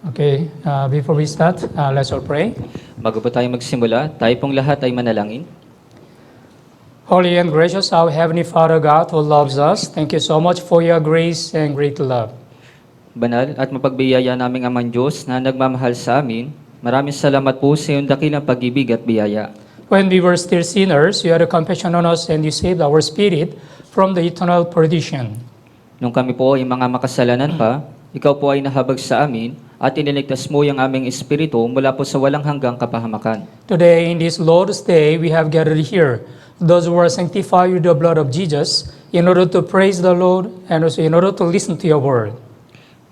Okay, before we start, let's all pray. Bago po tayo magsimula, tayo pong lahat ay manalangin. Holy and gracious, our Heavenly Father God who loves us, thank you so much for your grace and great love. Banal at mapagbiyaya naming Amang Diyos na nagmamahal sa amin, maraming salamat po sa iyong dakilang pag-ibig at biyaya. When we were still sinners, you had a compassion on us and you saved our spirit from the eternal perdition. Nung kami po ay mga makasalanan pa, ikaw po ay nahabag sa amin at iniligtas mo yung aming espiritu mula po sa walang hanggang kapahamakan. Today, in this Lord's Day, we have gathered here, those who are sanctified with the blood of Jesus, in order to praise the Lord and also in order to listen to your word.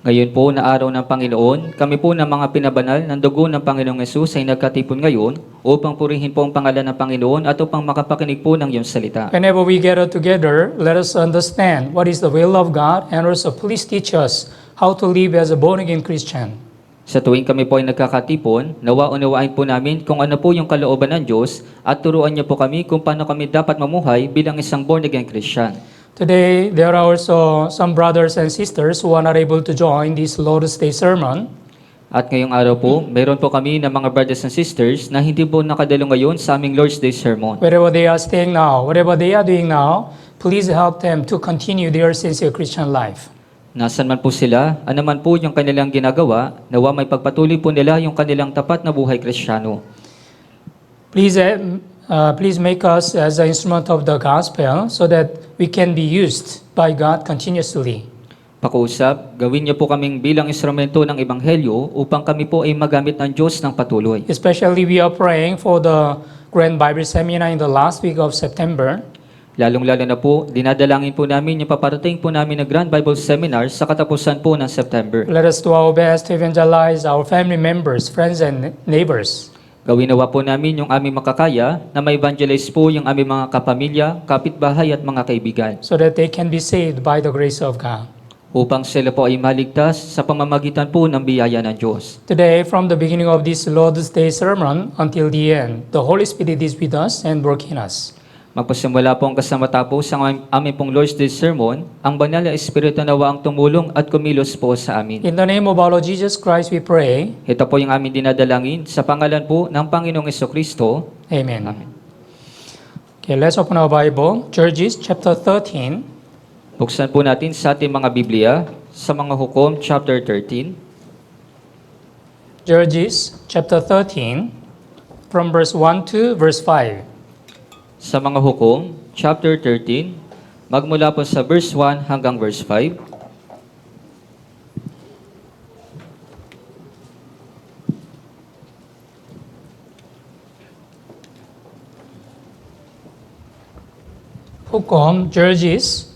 Ngayon po na araw ng Panginoon, kami po ng mga pinabanal ng dugo ng Panginoong Yesus ay nagkatipon ngayon upang purihin po ang pangalan ng Panginoon at upang makapakinig po ng iyong salita. Whenever we gather together, let us understand what is the will of God and also please teach us how to live as a born-again Christian. Sa tuwing kami po ay nagkakatipon, nawa-unawain po namin kung ano po yung kalooban ng Diyos at turuan niyo po kami kung paano kami dapat mamuhay bilang isang born-again Christian. Today, there are also some brothers and sisters who are not able to join this Lord's Day sermon. At ngayong araw po, mayroon po kami ng mga brothers and sisters na hindi po nakadalo ngayon sa aming Lord's Day sermon. Wherever they are staying now, whatever they are doing now, please help them to continue their sincere Christian life. Nasaan man po sila, anuman po yung kanilang ginagawa, nawa may pagpatuloy po nila yung kanilang tapat na buhay Kristiyano. Please make us as an instrument of the gospel so that we can be used by God continuously. Pakuusap, gawin niyo po kaming bilang instrumento ng Ebanghelyo upang kami po ay magamit ng Diyos ng patuloy. Especially we are praying for the Grand Bible Seminar in the last week of September. Lalong-lalo na po, dinadalangin po namin yung paparating po namin na Grand Bible Seminar sa katapusan po ng September. Let us do our best to evangelize our family members, friends, and neighbors. Gawin nawa po namin yung aming makakaya na ma-evangelize po yung aming mga kapamilya, kapitbahay at mga kaibigan. So that they can be saved by the grace of God. Upang sila po ay maligtas sa pamamagitan po ng biyaya ng Diyos. Today, from the beginning of this Lord's Day sermon until the end, the Holy Spirit is with us and working in us. Magpasimula po ang kasamatapos sa aming pong Lord's Day sermon, ang banal na Espiritu nawa ang tumulong at kumilos po sa amin. In the name of our Lord Jesus Christ, we pray. Ito po yung aming dinadalangin sa pangalan po ng Panginoong Jesucristo. Amen. Amen. Okay, let's open our Bible. Judges chapter 13. Buksan po natin sa ating mga Biblia sa mga Hukom chapter 13. Judges chapter 13 from verse 1 to verse 5. Sa mga Hukom chapter 13, magmula po sa verse 1 hanggang verse 5. Hukom, Judges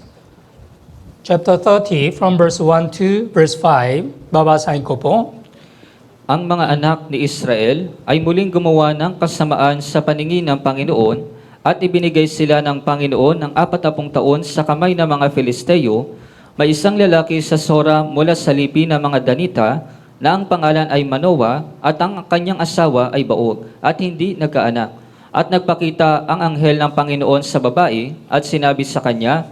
chapter 30 from verse 1 to verse 5. Babasahin ko po. Ang mga anak ni Israel ay muling gumawa ng kasamaan sa paningin ng Panginoon at ibinigay sila ng Panginoon ng 40 taon sa kamay ng mga Filisteo. May isang lalaki sa Sora mula sa lipi ng mga Danita na ang pangalan ay Manoah at ang kanyang asawa ay Baog at hindi nagkaanak. At nagpakita ang anghel ng Panginoon sa babae at sinabi sa kanya,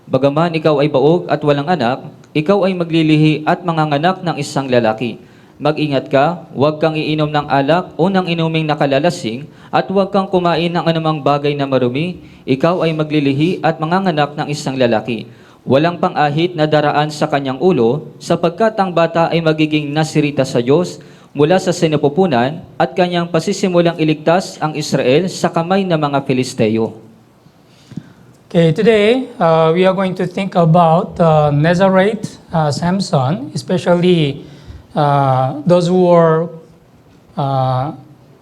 "Bagaman ikaw ay baog at walang anak, ikaw ay maglilihi at manganganak ng isang lalaki. Mag-ingat ka, huwag kang iinom ng alak o ng inuming nakalalasing at huwag kang kumain ng anumang bagay na marumi. Ikaw ay maglilihi at manganganak ng isang lalaki. Walang pang-ahit na daraan sa kanyang ulo sapagkat ang bata ay magiging nasirita sa Diyos mula sa sinapupunan at kanyang pasisimulang iligtas ang Israel sa kamay ng mga Filisteo." Okay, today we are going to think about Nazareth Samson, especially those who were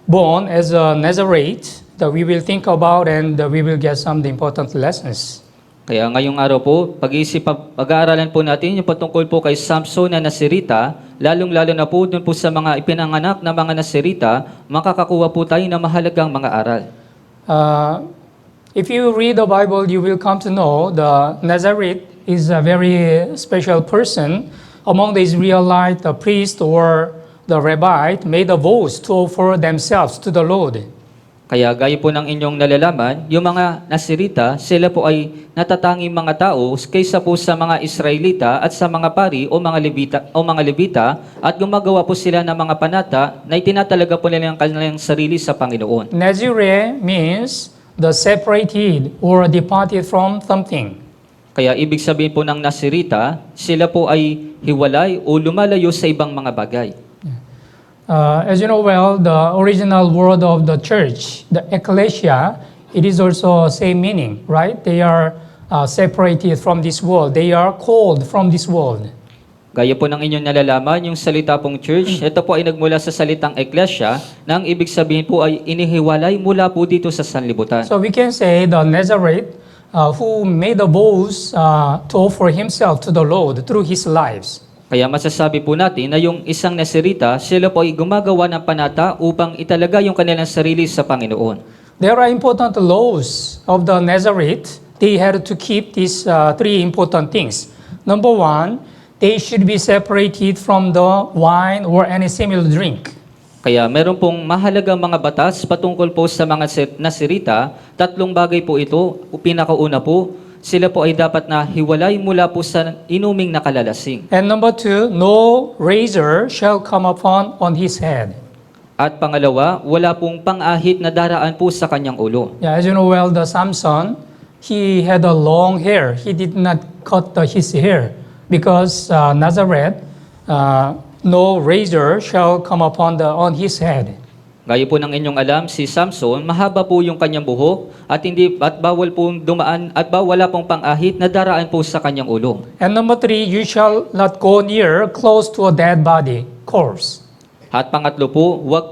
born as a Nazarite, that we will think about and we will get some important lessons. Kaya ngayong araw po, pag-aaralan po natin yung patungkol po kay Samson na Nasirita, lalong-lalo na po dun po sa mga ipinanganak na mga Nasirita, makakakuha po tayo ng mahalagang mga aral. If you read the Bible, you will come to know the Nazareth is a very special person among the Israelite, the priest or the rabbi made a vow to offer themselves to the Lord. Kaya gaya po ng inyong nalalaman, yung mga Nasirita, sila po ay natatanging mga tao kaysa po sa mga Israelita at sa mga pari o mga Levita at gumagawa po sila ng mga panata na itinatalaga po nila ang kanilang sarili sa Panginoon. Nazireh means the separated or departed from something. Kaya ibig sabihin po ng Nasirita, sila po ay hiwalay o lumalayo sa ibang mga bagay. As you know well, the original word of the church, the ecclesia, it is also same meaning, right? They are separated from this world. They are called from this world. Gaya po ng inyong nalalaman, yung salita pong church, ito po ay nagmula sa salitang eklesya, na ang ibig sabihin po ay inihiwalay mula po dito sa sanlibutan. So we can say the Nazareth who made a boast to offer himself to the Lord through his lives. Kaya masasabi po natin na yung isang Nasirita, sila po ay gumagawa ng panata upang italaga yung kanilang sarili sa Panginoon. There are important laws of the Nazareth. They had to keep these three important things. Number one, they should be separated from the wine or any similar drink. Kaya meron pong mahalagang mga batas patungkol po sa mga Nasirita. Tatlong bagay po ito. Pinakauna po, sila po ay dapat na hiwalay mula po sa inuming nakalalasing. And number two, no razor shall come upon on his head. At pangalawa, wala pong pang-ahit na daraan po sa kanyang ulo. Yeah, as you know well, the Samson, he had a long hair. He did not cut his hair because Nazareth, no razor shall come upon on his head. Gaya po ng inyong alam, si Samson, mahaba po yung kanyang buhok at bawal pong dumaan at wala pong pang-ahit na daraan po sa kanyang ulo. And number three, you shall not go near close to a dead body, corpse. At pangatlo po, wag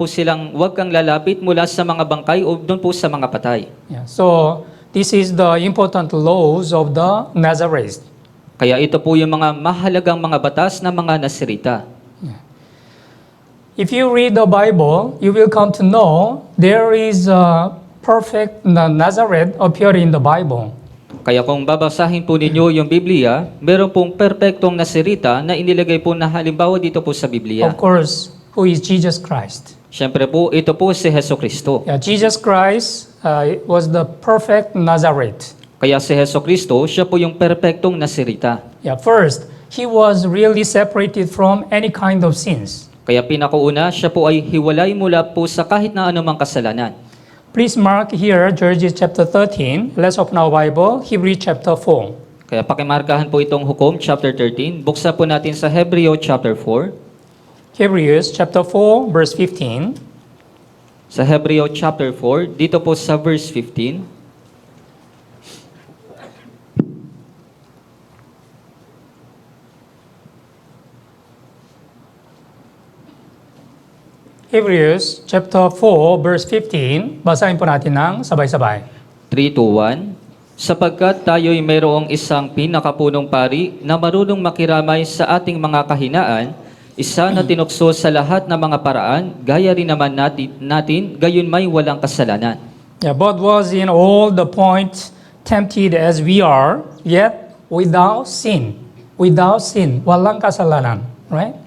kang lalapit mula sa mga bangkay o doon po sa mga patay. Yeah, so this is the important laws of the Nazareth. Kaya ito po yung mga mahalagang mga batas ng mga Nasirita. If you read the Bible, you will come to know there is a perfect Nazareth appeared in the Bible. Kaya kung babasahin po ninyo yung Biblia, meron pong perpektong Nasirita na inilagay po na halimbawa dito po sa Biblia. Of course, who is Jesus Christ. Siyempre po, ito po si Heso Kristo. Yeah, Jesus Christ was the perfect Nazareth. Kaya si Heso Kristo, siya po yung perpektong Nasirita. Yeah, first, he was really separated from any kind of sins. Kaya pinakauna, siya po ay hiwalay mula po sa kahit na anumang kasalanan. Please mark here Judges chapter 13. Let's open our Bible, Hebrews chapter 4. Kaya pakimarkahan po itong Hukom chapter 13. Buksan po natin sa Hebreo chapter 4. Hebrews chapter 4, verse 15. Sa Hebreo chapter 4, dito po sa verse 15. Hebrews chapter 4, verse 15. Basahin po natin ng sabay-sabay. 3, 2, 1. Sapagkat tayo'y mayroong isang pinakapunong pari na marunong makiramay sa ating mga kahinaan, isa na tinukso sa lahat ng mga paraan, gaya rin naman natin gayon may walang kasalanan. Yeah, but was in all the points tempted as we are, yet without sin. Without sin. Walang kasalanan. Right?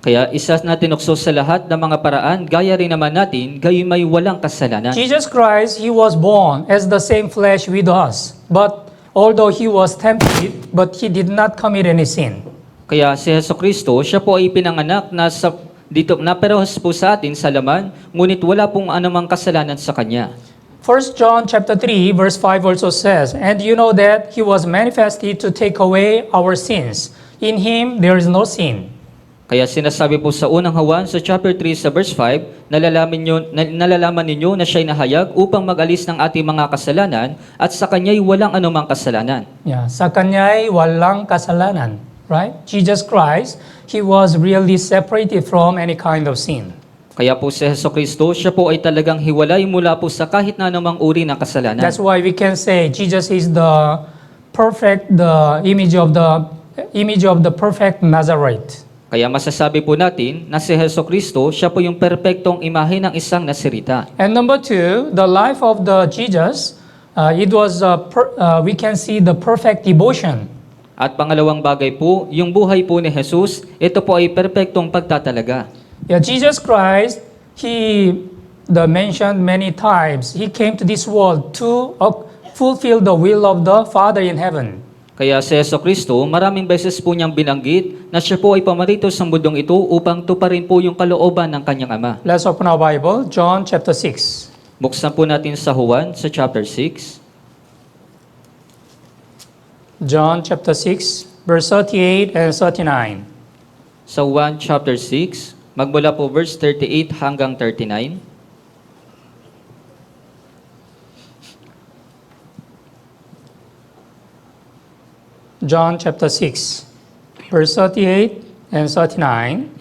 Kaya isa na tinukso sa lahat ng mga paraan, gaya rin naman natin, gayon may walang kasalanan. Jesus Christ, He was born as the same flesh with us. But although He was tempted, but He did not commit any sin. Kaya si Heso Kristo, siya po ay pinanganak na parehas po sa atin sa laman, ngunit wala pong anumang kasalanan sa Kanya. 1 John chapter 3, verse 5 also says, and you know that He was manifested to take away our sins. In Him there is no sin. Kaya sinasabi po sa unang Juan sa chapter 3 sa verse 5, nalalaman ninyo na siya'y nahayag upang mag-alis ng ating mga kasalanan at sa Kanya'y walang anumang kasalanan. Yeah, sa Kanya'y walang kasalanan. Right? Jesus Christ, He was really separated from any kind of sin. Kaya po si Heso Kristo, siya po ay talagang hiwalay mula po sa kahit na anumang uri ng kasalanan. That's why we can say Jesus is the image of the perfect Nazareth. Kaya masasabi po natin na si Heso Kristo, siya po yung perpektong imahe ng isang Nasirita. And number two, the life of the Jesus, it was we can see the perfect devotion. At pangalawang bagay po, yung buhay po ni Jesus, ito po ay perpektong pagtatalaga. Yeah, Jesus Christ, He the mentioned many times, He came to this world to fulfill the will of the Father in heaven. Kaya si Jesucristo, maraming beses po niyang binanggit na siya po ay pamarito sa mundong ito upang tuparin po yung kalooban ng kanyang Ama. Let's open our Bible, John chapter 6. Buksan po natin sa Juan sa chapter 6. John chapter 6, verse 38 and 39. Sa Juan chapter 6, magmula po verse 38 hanggang 39. John chapter 6, verse 38 and 39.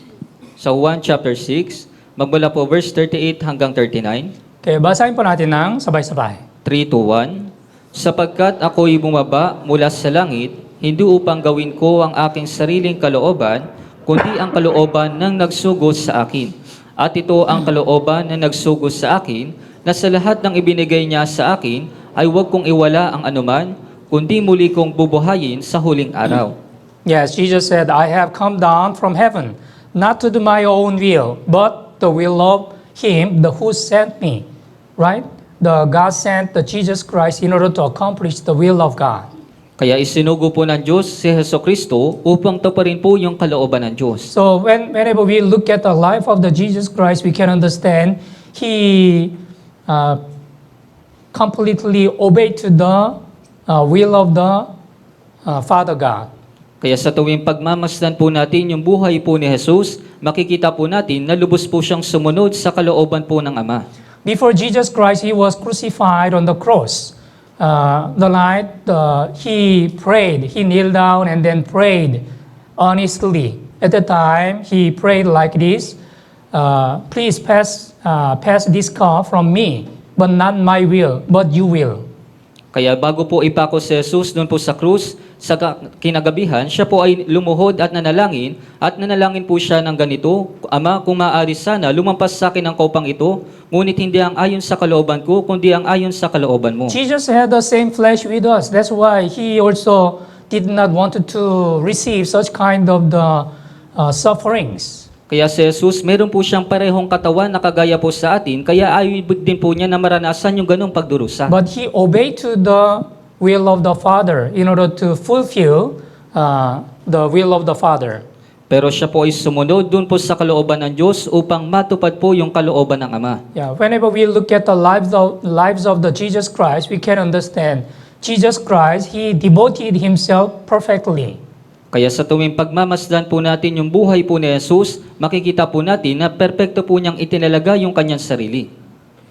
Sa Juan chapter 6, magmula po verse 38 hanggang 39. Okay, basahin po natin ng sabay-sabay. 3 to 1. Sapagkat ako'y bumaba mula sa langit, hindi upang gawin ko ang aking sariling kalooban, kundi ang kalooban ng nagsugod sa akin. At ito ang kalooban na nagsugod sa akin, na sa lahat ng ibinigay niya sa akin, ay huwag kong iwala ang anuman, kundi muli kong bubuhayin sa huling araw. Yes, Jesus said, I have come down from heaven, not to do my own will, but the will of Him who sent me. Right? The God sent the Jesus Christ in order to accomplish the will of God. Kaya isinugo po ng Diyos si Jesucristo upang tuparin po yung kalooban ng Diyos. So whenever we look at the life of the Jesus Christ, we can understand He completely obeyed to the will of the Father God. Kaya sa tuwing pagmamasdan po natin yung buhay po ni Jesus, makikita po natin na lubos po siyang sumunod sa kalooban po ng Ama. Before Jesus Christ, He was crucified on the cross. The night He prayed, He kneeled down and then prayed earnestly. At the time, He prayed like this, please pass this cup from me, but not my will, but you will. Kaya bago po ipako si Jesus doon po sa krus, sa kinagabihan, siya po ay lumuhod at nanalangin po siya ng ganito, Ama, kung maaari sana, lumampas sa akin ang kopang ito, ngunit hindi ang ayon sa kalooban ko, kundi ang ayon sa kalooban mo. Jesus had the same flesh with us. That's why He also did not want to receive such kind of the sufferings. Kaya si Jesus, meron po siyang parehong katawan na kagaya po sa atin, kaya ayaw din po niya na maranasan yung ganong pagdurusa. But He obeyed to the will of the Father in order to fulfill the will of the Father. Pero siya po ay sumunod doon po sa kalooban ng Diyos upang matupad po yung kalooban ng Ama. Yeah, whenever we look at the lives of the Jesus Christ, we can understand Jesus Christ, He devoted Himself perfectly. Kaya sa tuwing pagmamasdan po natin yung buhay po ni Jesus, makikita po natin na perpekto po niyang itinalaga yung kanyang sarili.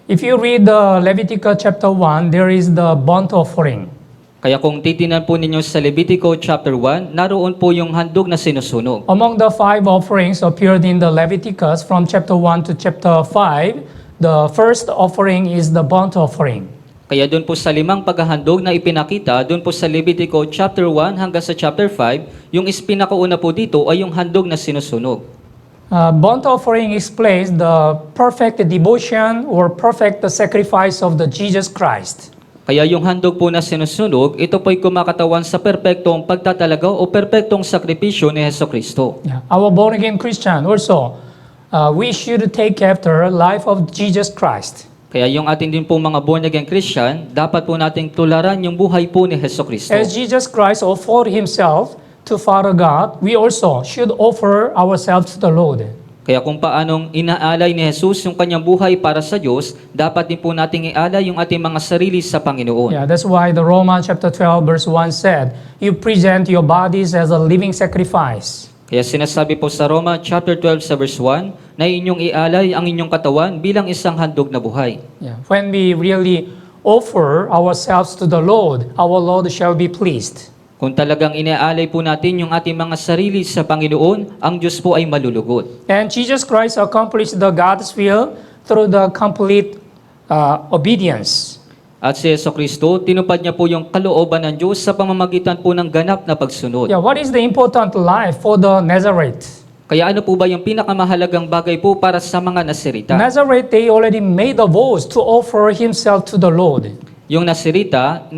If you read the Leviticus chapter 1, there is the burnt offering. Kaya kung titinan po ninyo sa Levitico chapter 1, naroon po yung handog na sinusunog. Among the 5 offerings appeared in the Leviticus from chapter 1 to chapter 5, the first offering is the burnt offering. Kaya doon po sa 5 paghahandog na ipinakita, doon po sa Levitico chapter 1 hanggang sa chapter 5, yung pinakauna po dito ay yung handog na sinusunog. Burnt offering explains the perfect devotion or perfect sacrifice of the Jesus Christ. Kaya yung handog po na sinusunog, ito po'y kumakatawan sa perpektong pagtatalaga o perpektong sakripisyo ni Jesucristo. Yeah. Our born-again Christian also, we should take after life of Jesus Christ. Kaya yung ating din po mga born-again Christian, dapat po nating tularan yung buhay po ni Jesucristo. As Jesus Christ offered Himself to Father God, we also should offer ourselves to the Lord. Kaya kung paanong inaalay ni Jesus yung kanyang buhay para sa Diyos, dapat din po nating ialay yung ating mga sarili sa Panginoon. Yeah, that's why the Romans chapter 12 verse 1 said, you present your bodies as a living sacrifice. Kaya sinasabi po sa Roma chapter 12 sa verse 1, na inyong ialay ang inyong katawan bilang isang handog na buhay. Yeah. When we really offer ourselves to the Lord, our Lord shall be pleased. Kung talagang inaalay po natin yung ating mga sarili sa Panginoon, ang Diyos po ay malulugod. And Jesus Christ accomplished the God's will through the complete obedience. At si Jesucristo, tinupad niya po yung kalooban ng Diyos sa pamamagitan po ng ganap na pagsunod. Yeah, what is the important life for the Nazareth? Kaya ano po ba yung pinakamahalagang bagay po para sa mga Nasirita? Nazareth, they already made the vows to offer himself to the Lord. Yung Nasirita,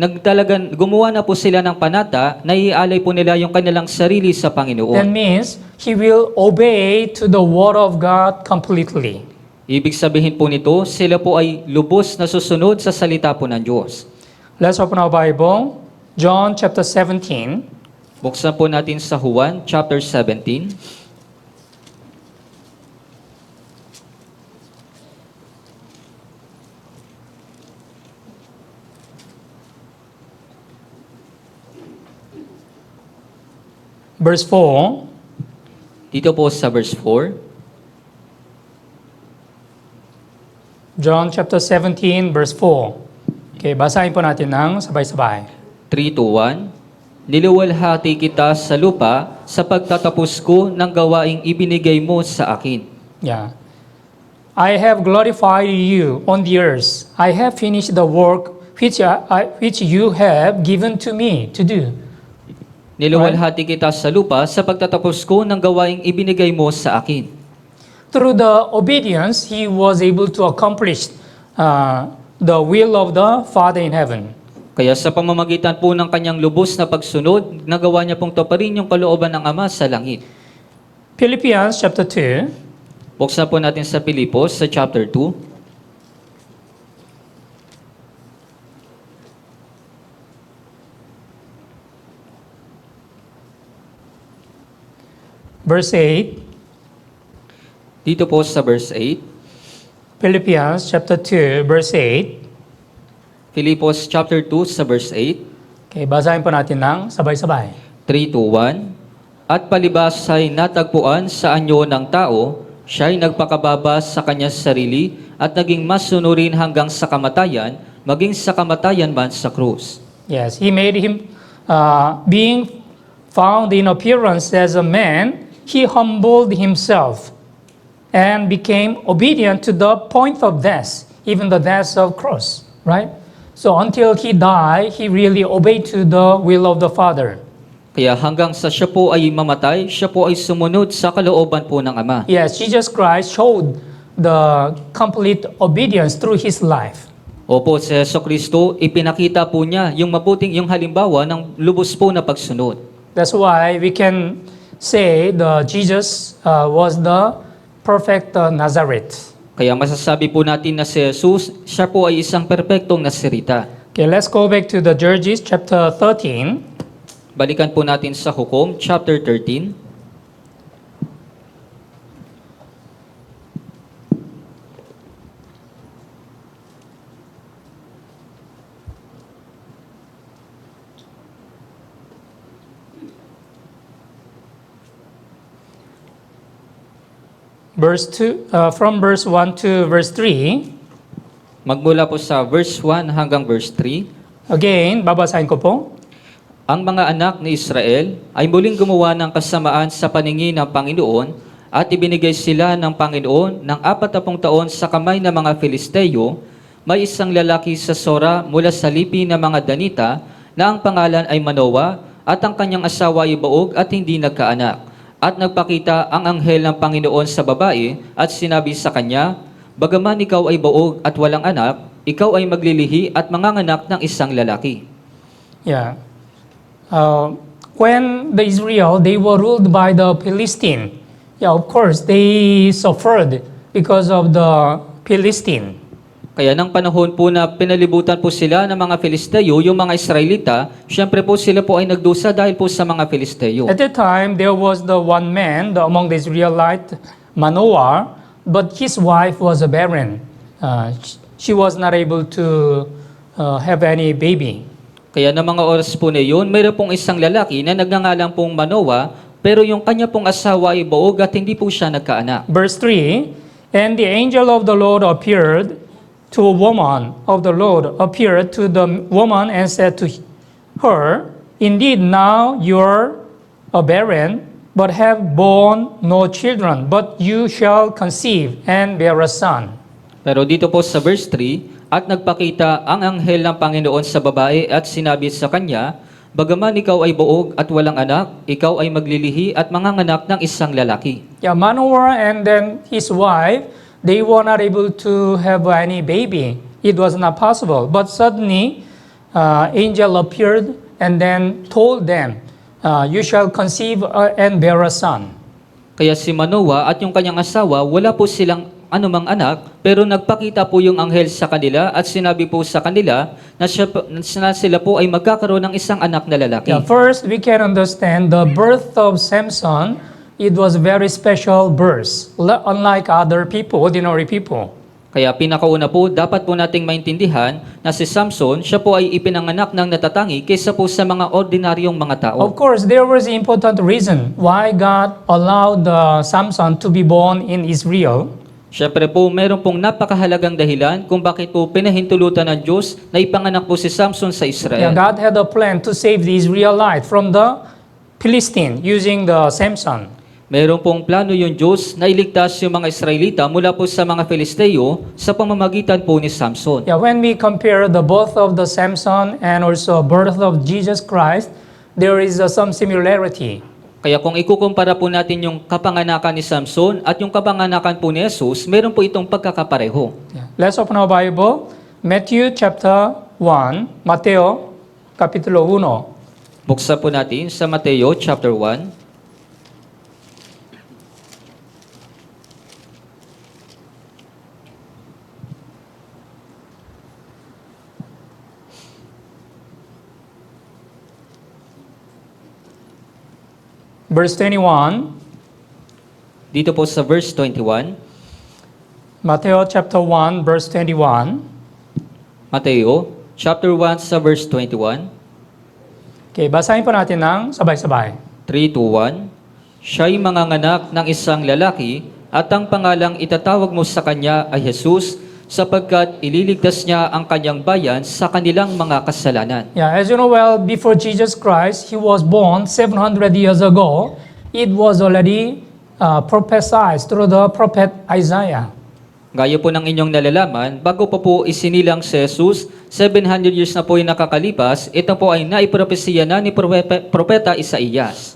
gumawa na po sila ng panata na iaalay po nila yung kanilang sarili sa That Panginoon. means he will obey to the word of God completely. Ibig sabihin po nito, sila po ay lubos na susunod sa salita po ng Diyos. Let's open our Bible. John chapter 17. Buksan po natin sa Juan chapter 17. Verse 4. Dito po sa verse 4. John chapter 17, verse 4. Okay, basahin po natin ng sabay-sabay. 3 to 1. Niluwalhati kita sa lupa sa pagtatapos ko ng gawaing ibinigay mo sa akin. Yeah. I have glorified you on the earth. I have finished the work which you have given to me to do. Niluwalhati kita sa lupa sa pagtatapos ko ng gawaing ibinigay mo sa akin. Through the obedience, he was able to accomplish the will of the Father in heaven. Kaya sa pamamagitan po ng kanyang lubos na pagsunod, nagawa niya pong tuparin yung kalooban ng Ama sa langit. Philippians chapter 2. Buksan po natin sa Pilipos sa chapter 2. Verse 8. Dito po sa verse 8. Philippians chapter 2, verse 8. Filipos chapter 2 sa verse 8. Okay, basahin po natin ng sabay-sabay. 3 to 1. At palibas ay natagpuan sa anyo ng tao, siya'y nagpakababa sa kanyang sarili at naging masunurin hanggang sa kamatayan, maging sa kamatayan man sa krus. Yes, he made him, being found in appearance as a man, he humbled himself and became obedient to the point of death, even the death of cross, right? So until he died, he really obeyed to the will of the Father. Kaya hanggang sa siya po ay mamatay, siya po ay sumunod sa kalooban po ng Ama. Yes, Jesus Christ showed the complete obedience through his life. Opo, si Jesucristo, ipinakita po niya yung yung halimbawa ng lubos po na pagsunod. That's why we can say Jesus was the perfect Nazareth. Kaya masasabi po natin na si Jesus, siya po ay isang perpektong Nasirita. Okay, let's go back to the Judges chapter 13. Balikan po natin sa Hukom, chapter 13. From verse 1 to verse 3. Magmula po sa verse 1 hanggang verse 3. Again, babasahin ko po. Ang mga anak ni Israel ay muling gumawa ng kasamaan sa paningin ng Panginoon at ibinigay sila ng Panginoon ng 40 taon sa kamay ng mga Filisteo. May isang lalaki sa Sora mula sa lipi ng mga Danita na ang pangalan ay Manoah at ang kanyang asawa ay baog at hindi nagkaanak. At nagpakita ang anghel ng Panginoon sa babae at sinabi sa kanya, bagaman ikaw ay baog at walang anak, ikaw ay maglilihi at manganganak ng isang lalaki. Yeah. When the Israel, they were ruled by the Philistine. Yeah, of course, they suffered because of the Philistine. Kaya ng panahon po na pinalibutan po sila ng mga Filisteo, yung mga Israelita, syempre po sila po ay nagdusa dahil po sa mga Filisteo. At that time, there was the one man among the Israelites, Manoah, but his wife was barren. She was not able to have any baby. Kaya ng mga oras po na yun, mayroon pong isang lalaki na nagngangalang pong Manoah, pero yung kanya pong asawa ay baog at hindi po siya nagkaanak. Verse 3, and the angel of the Lord appeared to a woman of the Lord, appeared to the woman and said to her, indeed now you're barren, but have borne no children, but you shall conceive and bear a son. Pero dito po sa verse 3, at nagpakita ang anghel ng Panginoon sa babae at sinabi sa kanya, bagaman ikaw ay buog at walang anak, ikaw ay maglilihi at manganganak ng isang lalaki. Yeah, Manoah and then his wife, they were not able to have any baby. It was not possible. But suddenly, angel appeared and then told them, you shall conceive and bear a son. Kaya si Manoah at yung kanyang asawa, wala po silang anumang anak, pero nagpakita po yung anghel sa kanila at sinabi po sa kanila na sila po ay magkakaroon ng isang anak na lalaki. Yeah, first, we can understand the birth of Samson. It was very special birth, unlike other people, ordinary people. Kaya pinakauna po, dapat po nating maintindihan na si Samson, siya po ay ipinanganak ng natatangi kaysa po sa mga ordinaryong mga tao. Of course, there was an important reason why God allowed Samson to be born in Israel. Siyempre po, meron pong napakahalagang dahilan kung bakit po pinahintulutan ng Diyos na ipanganak po si Samson sa Yeah, Israel. God had a plan to save the Israelite from the Philistine using the Samson. Meron pong plano yung Diyos na iligtas yung mga Israelita mula po sa mga Filisteo sa pamamagitan po ni Samson. Yeah, when we compare the birth of the Samson and also birth of Jesus Christ, there is some similarity. Kaya kung ikukumpara po natin yung kapanganakan ni Samson at yung kapanganakan po ni Jesus, meron po itong pagkakapareho. Yeah. Let's open our Bible. Matthew chapter 1, Mateo kapitulo 1. Buksan po natin sa Mateo chapter 1. Verse 21, Dito po sa verse 21, Mateo chapter 1, verse 21. Mateo chapter 1 sa verse 21, Okay, basahin po natin ng sabay-sabay. 3 to 1, Siya'y manganganak ng isang lalaki at ang pangalang itatawag mo sa kanya ay Jesus sapagkat ililigtas niya ang kanyang bayan sa kanilang mga kasalanan. Yeah, as you know well, before Jesus Christ, he was born 700 years ago. It was already prophesied through the prophet Isaiah. Gaya po ng inyong nalalaman, bago pa po isinilang si Jesus, 700 years na po yung nakakalipas, ito po ay naipropesiya na ni Propeta Isaías.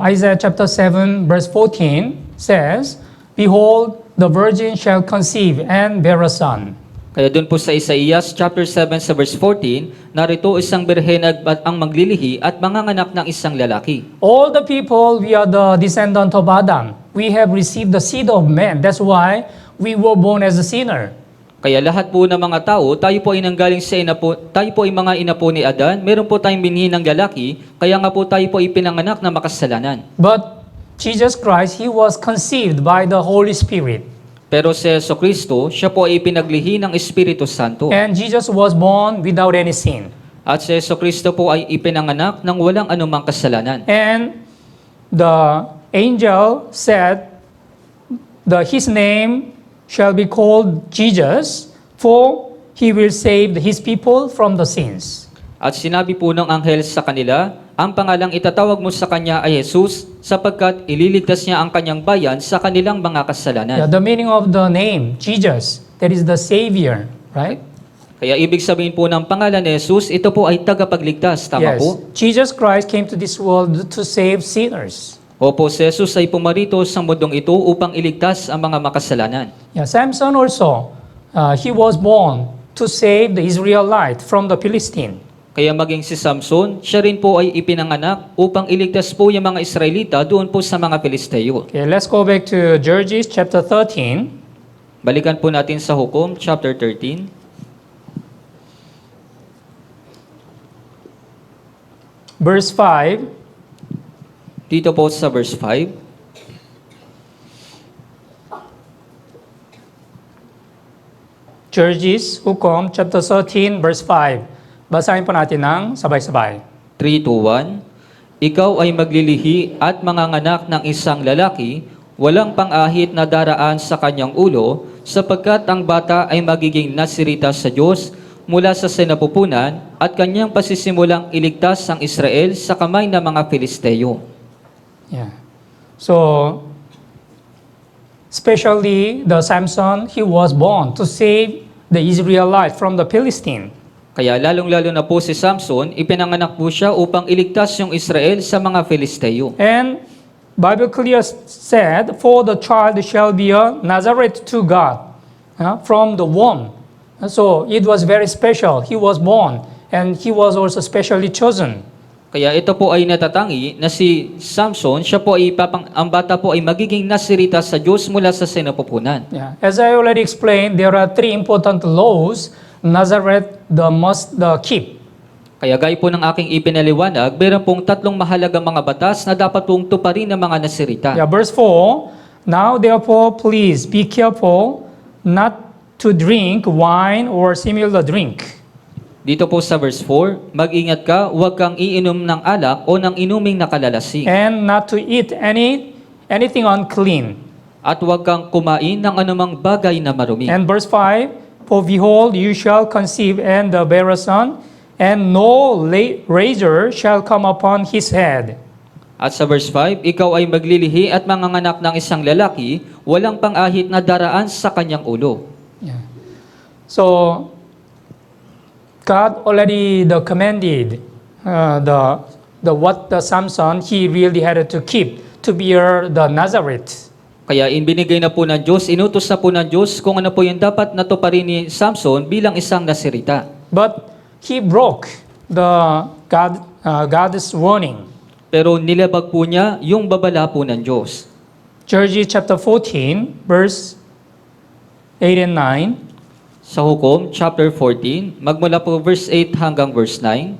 Isaiah chapter 7, verse 14 says, Behold, the virgin shall conceive and bear a son. Kaya doon po sa Isaías chapter 7 sa verse 14, narito isang birhen ang maglilihi at manganganak ng isang lalaki. All the people, we are the descendant of Adam. We have received the seed of man. That's why we were born as a sinner. Kaya lahat po ng mga tao, tayo po ay nanggaling sa inapo, tayo po ay mga inapo ni Adan, meron po tayong binhi ng lalaki, kaya nga po tayo po ipinanganak na makasalanan. But Jesus Christ, he was conceived by the Holy Spirit. Pero si Jesucristo, siya po ay pinaglihi ng Espiritu Santo. And Jesus was born without any sin. At si Jesucristo po ay ipinanganak ng walang anumang kasalanan. And the angel said that his name shall be called Jesus, for he will save his people from the sins. At sinabi po ng anghel sa kanila, ang pangalang itatawag mo sa kanya ay Jesus, sapagkat ililigtas niya ang kanyang bayan sa kanilang mga kasalanan. Yeah, the meaning of the name, Jesus, that is the Savior, right? Kaya ibig sabihin po ng pangalan ni Jesus, ito po ay tagapagligtas. Tama Yes. po? Jesus Christ came to this world to save sinners. Opo, si Jesus ay pumarito sa mundong ito upang iligtas ang mga makasalanan. Yeah, Samson also, he was born to save the Israelite from the Philistine. Kaya maging si Samson, siya rin po ay ipinanganak upang iligtas po yung mga Israelita doon po sa mga Filisteo. Okay, let's go back to Judges chapter 13. Balikan po natin sa Hukom, chapter 13. Verse 5. Dito po sa verse 5. Judges, Hukom, chapter 13, verse 5. Basahin po natin ng sabay-sabay. 3 to 1, Ikaw ay maglilihi at manganganak ng isang lalaki, walang pang-ahit na daraan sa kanyang ulo, sapagkat ang bata ay magiging nasirita sa Diyos mula sa sinapupunan at kanyang pasisimulang iligtas ang Israel sa kamay ng mga Filisteo. Yeah. So, especially the Samson, he was born to save the Israelite from the Philistine. Kaya lalong-lalo na po si Samson, ipinanganak po siya upang iligtas yung Israel sa mga Filisteo. And Bible clear said, for the child shall be a Nazareth to God from the womb. So it was very special. He was born and he was also specially chosen Kaya ito po ay natatangi na si Samson, siya po ay ang bata po ay magiging nasirita sa Diyos mula sa sinapupunan. Yeah. As I already explained, there are three important laws Nazareth must keep. Kaya gaya po ng aking ipinaliwanag, meron pong tatlong mahalagang mga batas na dapat pong tuparin ng mga nasirita. Yeah, verse 4, now therefore please be careful not to drink wine or similar drink. Dito po sa verse 4, mag-ingat ka, huwag kang iinom ng alak o ng inuming nakalalasing. And not to eat anything unclean. At huwag kang kumain ng anumang bagay na marumi. And verse 5, for behold, you shall conceive and bear a son, and no razor shall come upon his head. At sa verse 5, ikaw ay maglilihi at manganganak ng isang lalaki, walang pang-ahit na daraan sa kanyang ulo. Yeah. So, God already commanded what the Samson he really had to keep to bear the Nazareth. Kaya binigay na po ng Diyos, inutos na po ng Diyos kung ano po yung dapat natuparin ni Samson bilang isang nasirita. But he broke God's warning. Pero nilabag po niya yung babala po ng Diyos. Judges chapter 14, verse 8 and 9. Sa Hukom, chapter 14, magmula po verse 8 hanggang verse 9.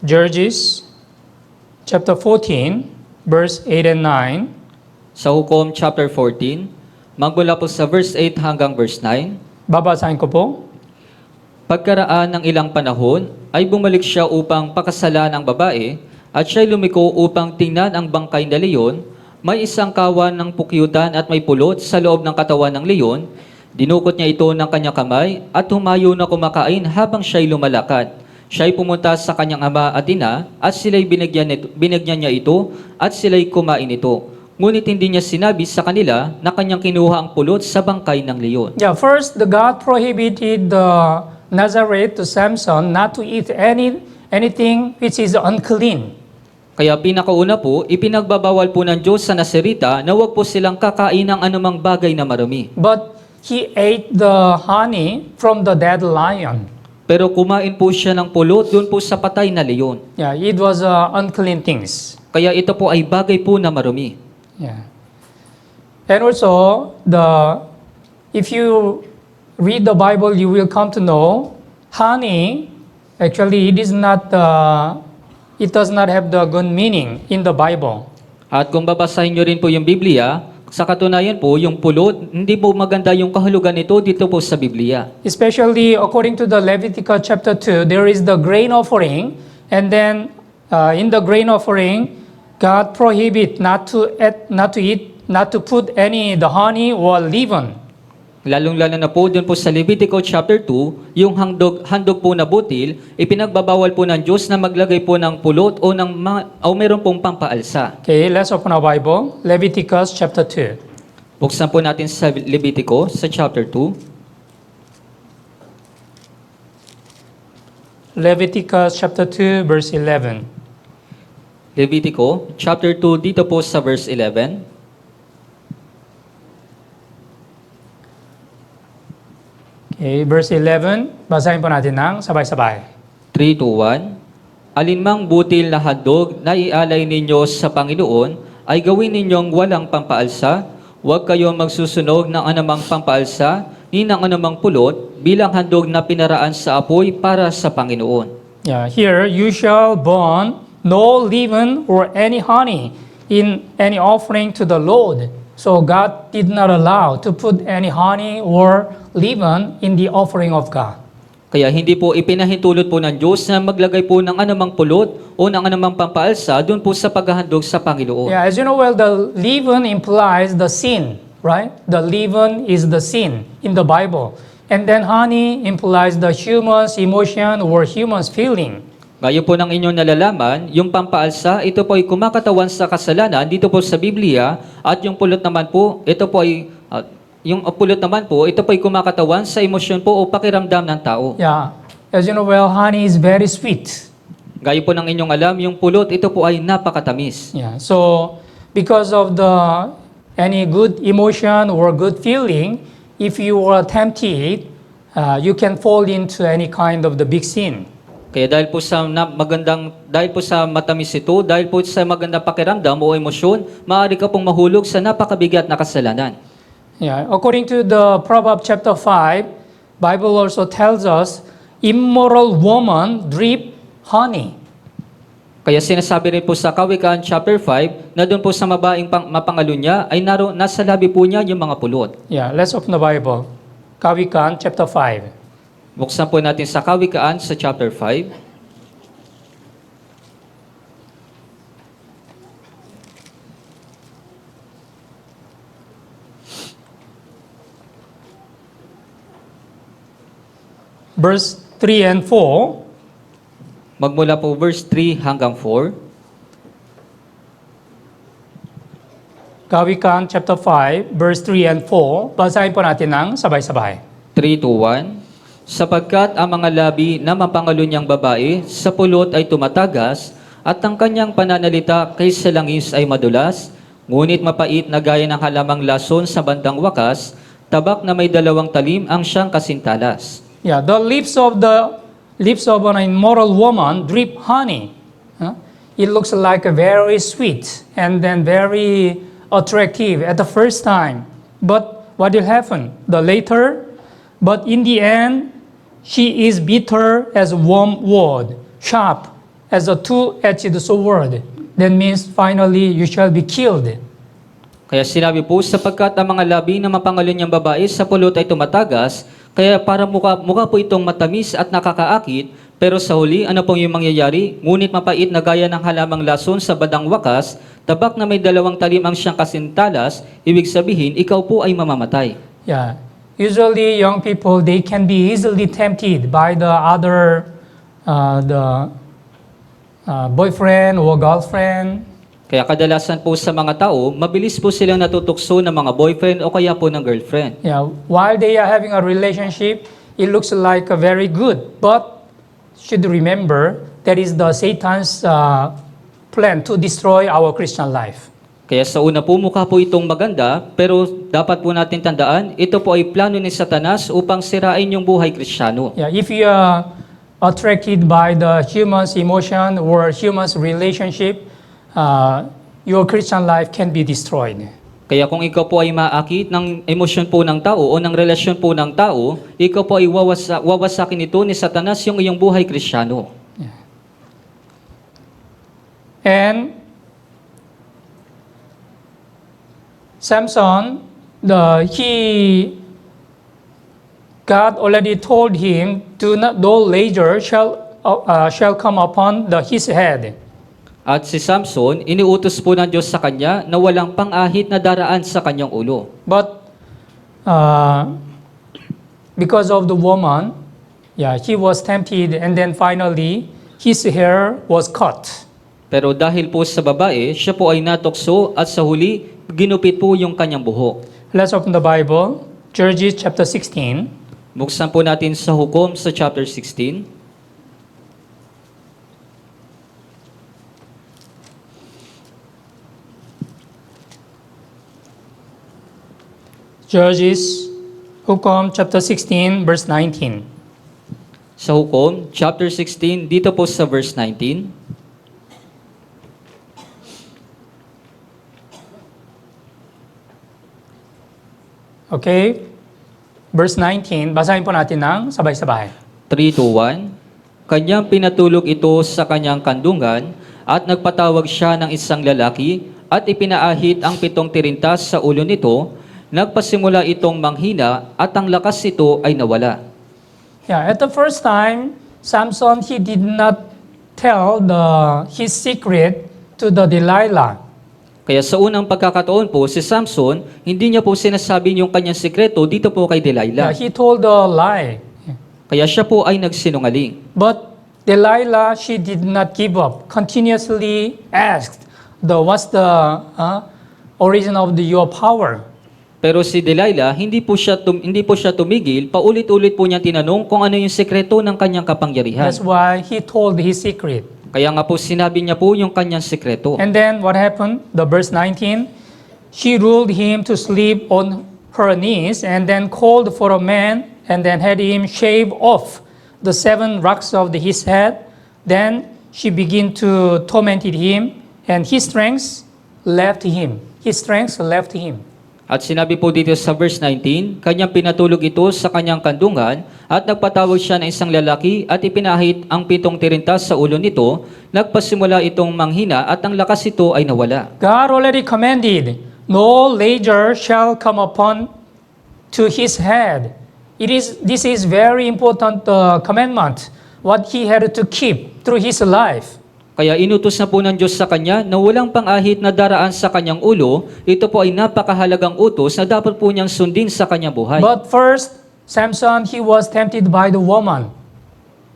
Judges chapter 14, verse 8 and 9. Sa Hukom, chapter 14, magmula po sa verse 8 hanggang verse 9. Babasahin ko po. Pagkaraan ng ilang panahon, ay bumalik siya upang pakasalan ang babae, at siya'y lumiko upang tingnan ang bangkay na leyon. May isang kawan ng pukyutan at may pulot sa loob ng katawan ng leyon. Dinukot niya ito ng kanyang kamay at humayo na kumakain habang siya'y lumalakad. Siya'y pumunta sa kanyang ama at ina at sila'y binigyan niya ito at sila'y kumain ito. Ngunit hindi niya sinabi sa kanila na kanyang kinuha ang pulot sa bangkay ng leyon. Yeah, first, the God prohibited the Nazareth to Samson not to eat anything which is unclean. Kaya pinakauna po, ipinagbabawal po ng Diyos sa nasirita na huwag po silang kakain ng anumang bagay na marumi. But he ate the honey from the dead lion. Pero kumain po siya ng pulot doon po sa patay na leyon. Yeah, it was unclean things. Kaya ito po ay bagay po na marumi. Yeah. And also, if you read the Bible, you will come to know honey, actually, it does not have the good meaning in the Bible. At kung babasahin nyo rin po yung Biblia, sa katunayan po, yung pulot, hindi po maganda yung kahulugan nito dito po sa Biblia. Especially according to the Leviticus chapter 2, there is the grain offering, and then in the grain offering, God prohibit not to put the honey or leaven. Lalong-lalo na po doon po sa Levitico chapter 2, yung handog po na butil, ipinagbabawal po ng Diyos na maglagay po ng pulot o meron pong pampaalsa. Okay, let's open our Bible. Leviticus chapter 2. Buksan po natin sa Levitico sa chapter 2. Leviticus chapter 2, verse 11. Levitico chapter 2, dito po sa verse 11. Okay, verse 11, basahin po natin ng sabay-sabay. 3, 2, 1. Alinmang butil na handog na ialay ninyo sa Panginoon ay gawin ninyong walang pampaalsa. Huwag kayong magsusunog ng anumang pampaalsa ni ng anumang pulot bilang handog na pinaraan sa apoy para sa Panginoon. Yeah, here, you shall burn no leaven or any honey in any offering to the Lord. So God did not allow to put any honey or leaven in the offering of God. Kaya hindi po ipinahintulot po ng Diyos na maglagay po ng anumang pulot o ng anumang pampaalsa doon po sa paghahandog sa Panginoon. Yeah, as you know well, the leaven implies the sin, right? The leaven is the sin in the Bible. And then honey implies the human's emotion or human's feeling. Gaya po ng inyong nalalaman, yung pampaalsa, ito po ay kumakatawan sa kasalanan dito po sa Biblia, at yung pulot naman po, ito po ay kumakatawan sa emosyon po o pakiramdam ng tao. Yeah, as you know well, honey is very sweet. Gaya po ng inyong alam, yung pulot, ito po ay napakatamis. Yeah, so because of any good emotion or good feeling, if you are tempted you can fall into any kind of the big sin. Kaya dahil po sa matamis ito, dahil po sa magandang pakiramdam o emosyon, maaari ka pong mahulog sa napakabigat na kasalanan. Yeah, according to the Proverbs chapter 5, Bible also tells us, immoral woman drip honey. Kaya sinasabi rin po sa Kawikaan chapter 5 na doon po sa mabaing mapangalo niya ay nasa labi po niya yung mga pulot. Yeah, let's open the Bible. Kawikaan chapter 5. Buksan po natin sa Kawikaan sa chapter 5. Verse 3 and 4. Magmula po verse 3 hanggang 4. Kawikaan chapter 5, verse 3 and 4. Basahin po natin ng sabay-sabay. 3 to 1. Sapagkat ang mga labi na mapangalo niyang babae sa pulot ay tumatagas at ang kanyang pananalita kay sa langis ay madulas, ngunit mapait na gaya ng halamang lason sa bandang wakas, tabak na may dalawang talim ang siyang kasintalas. Yeah, the lips of an immoral woman drip honey. Huh? It looks like a very sweet and then very attractive at the first time. But what will happen? But in the end, she is bitter as a warm wood, sharp as a two-edged sword. That means finally you shall be killed. Kaya sinabi po, sapagkat ang mga labi na mapangalo niyang babae sa pulot ay tumatagas, kaya para mukha po itong matamis at nakakaakit, pero sa huli, ano pong yung mangyayari? Ngunit mapait na gaya ng halamang lason sa badang wakas, tabak na may dalawang talim ang siyang kasintalas, ibig sabihin, ikaw po ay mamamatay. Yeah. Usually, young people, they can be easily tempted by the other, boyfriend or girlfriend. Kaya kadalasan po sa mga tao, mabilis po silang natutukso ng mga boyfriend o kaya po ng girlfriend. Yeah, while they are having a relationship, it looks like a very good. But should remember that is the Satan's plan to destroy our Christian life. Kaya sa una po, mukha po itong maganda, pero dapat po natin tandaan, ito po ay plano ni Satanas upang sirain yung buhay Kristiyano. Yeah, if you are attracted by the human's emotion or human's relationship, your Christian life can be destroyed. Kaya kung ikaw po ay maakit ng emosyon po ng tao o ng relasyon po ng tao, ikaw po ay wawasakin ito ni Satanas yung iyong buhay Kristiyano. Yeah. And Samson, God already told him, no laser shall come upon his head. At si Samson, iniutos po ng Diyos sa kanya na walang pang-ahit na daraan sa kanyang ulo. But because of the woman, he was tempted, and then finally his hair was cut. Pero dahil po sa babae, siya po ay natukso at sa huli, ginupit po yung kanyang buhok. Let's open the Bible, Judges chapter 16. Buksan po natin sa Hukom sa chapter 16. Judges, Hukom chapter 16, verse 19. Sa Hukom, chapter 16, dito po sa verse 19. Okay? Verse 19, basahin po natin ng sabay-sabay. 3 to 1. Kanyang pinatulog ito sa kanyang kandungan at nagpatawag siya ng isang lalaki at ipinaahit ang 7 tirintas sa ulo nito. Nagpasimula itong manghina at ang lakas nito ay nawala. Yeah, at the first time, Samson, he did not tell his secret to the Delilah. Kaya sa unang pagkakataon po, si Samson, hindi niya po sinasabi yung kanyang sekreto dito po kay Delilah. Yeah, he told a lie. Kaya siya po ay nagsinungaling. But Delilah, she did not give up. Continuously asked, what's the origin of your power? Pero si Delilah, hindi po siya tumigil, paulit-ulit po niya tinanong kung ano yung sekreto ng kanyang kapangyarihan. That's why he told his secret. Kaya nga po sinabi niya po yung kanyang sekreto. And then what happened? The verse 19, she ruled him to sleep on her knees and then called for a man and then had him shave off the 7 rocks of his head. Then she began to torment him, and his strength left him. His strength left him. At sinabi po dito sa verse 19, kanyang pinatulog ito sa kanyang kandungan at nagpatawag siya ng isang lalaki at ipinahit ang 7 tirintas sa ulo nito. Nagpasimula itong manghina at ang lakas ito ay nawala. God already commanded, no ledger shall come upon to his head. This is very important commandment, what he had to keep through his life. Kaya inutos na po ng Diyos sa kanya na walang pang-ahit na daraan sa kanyang ulo. Ito po ay napakahalagang utos na dapat po niyang sundin sa kanyang buhay. But first, Samson, he was tempted by the woman.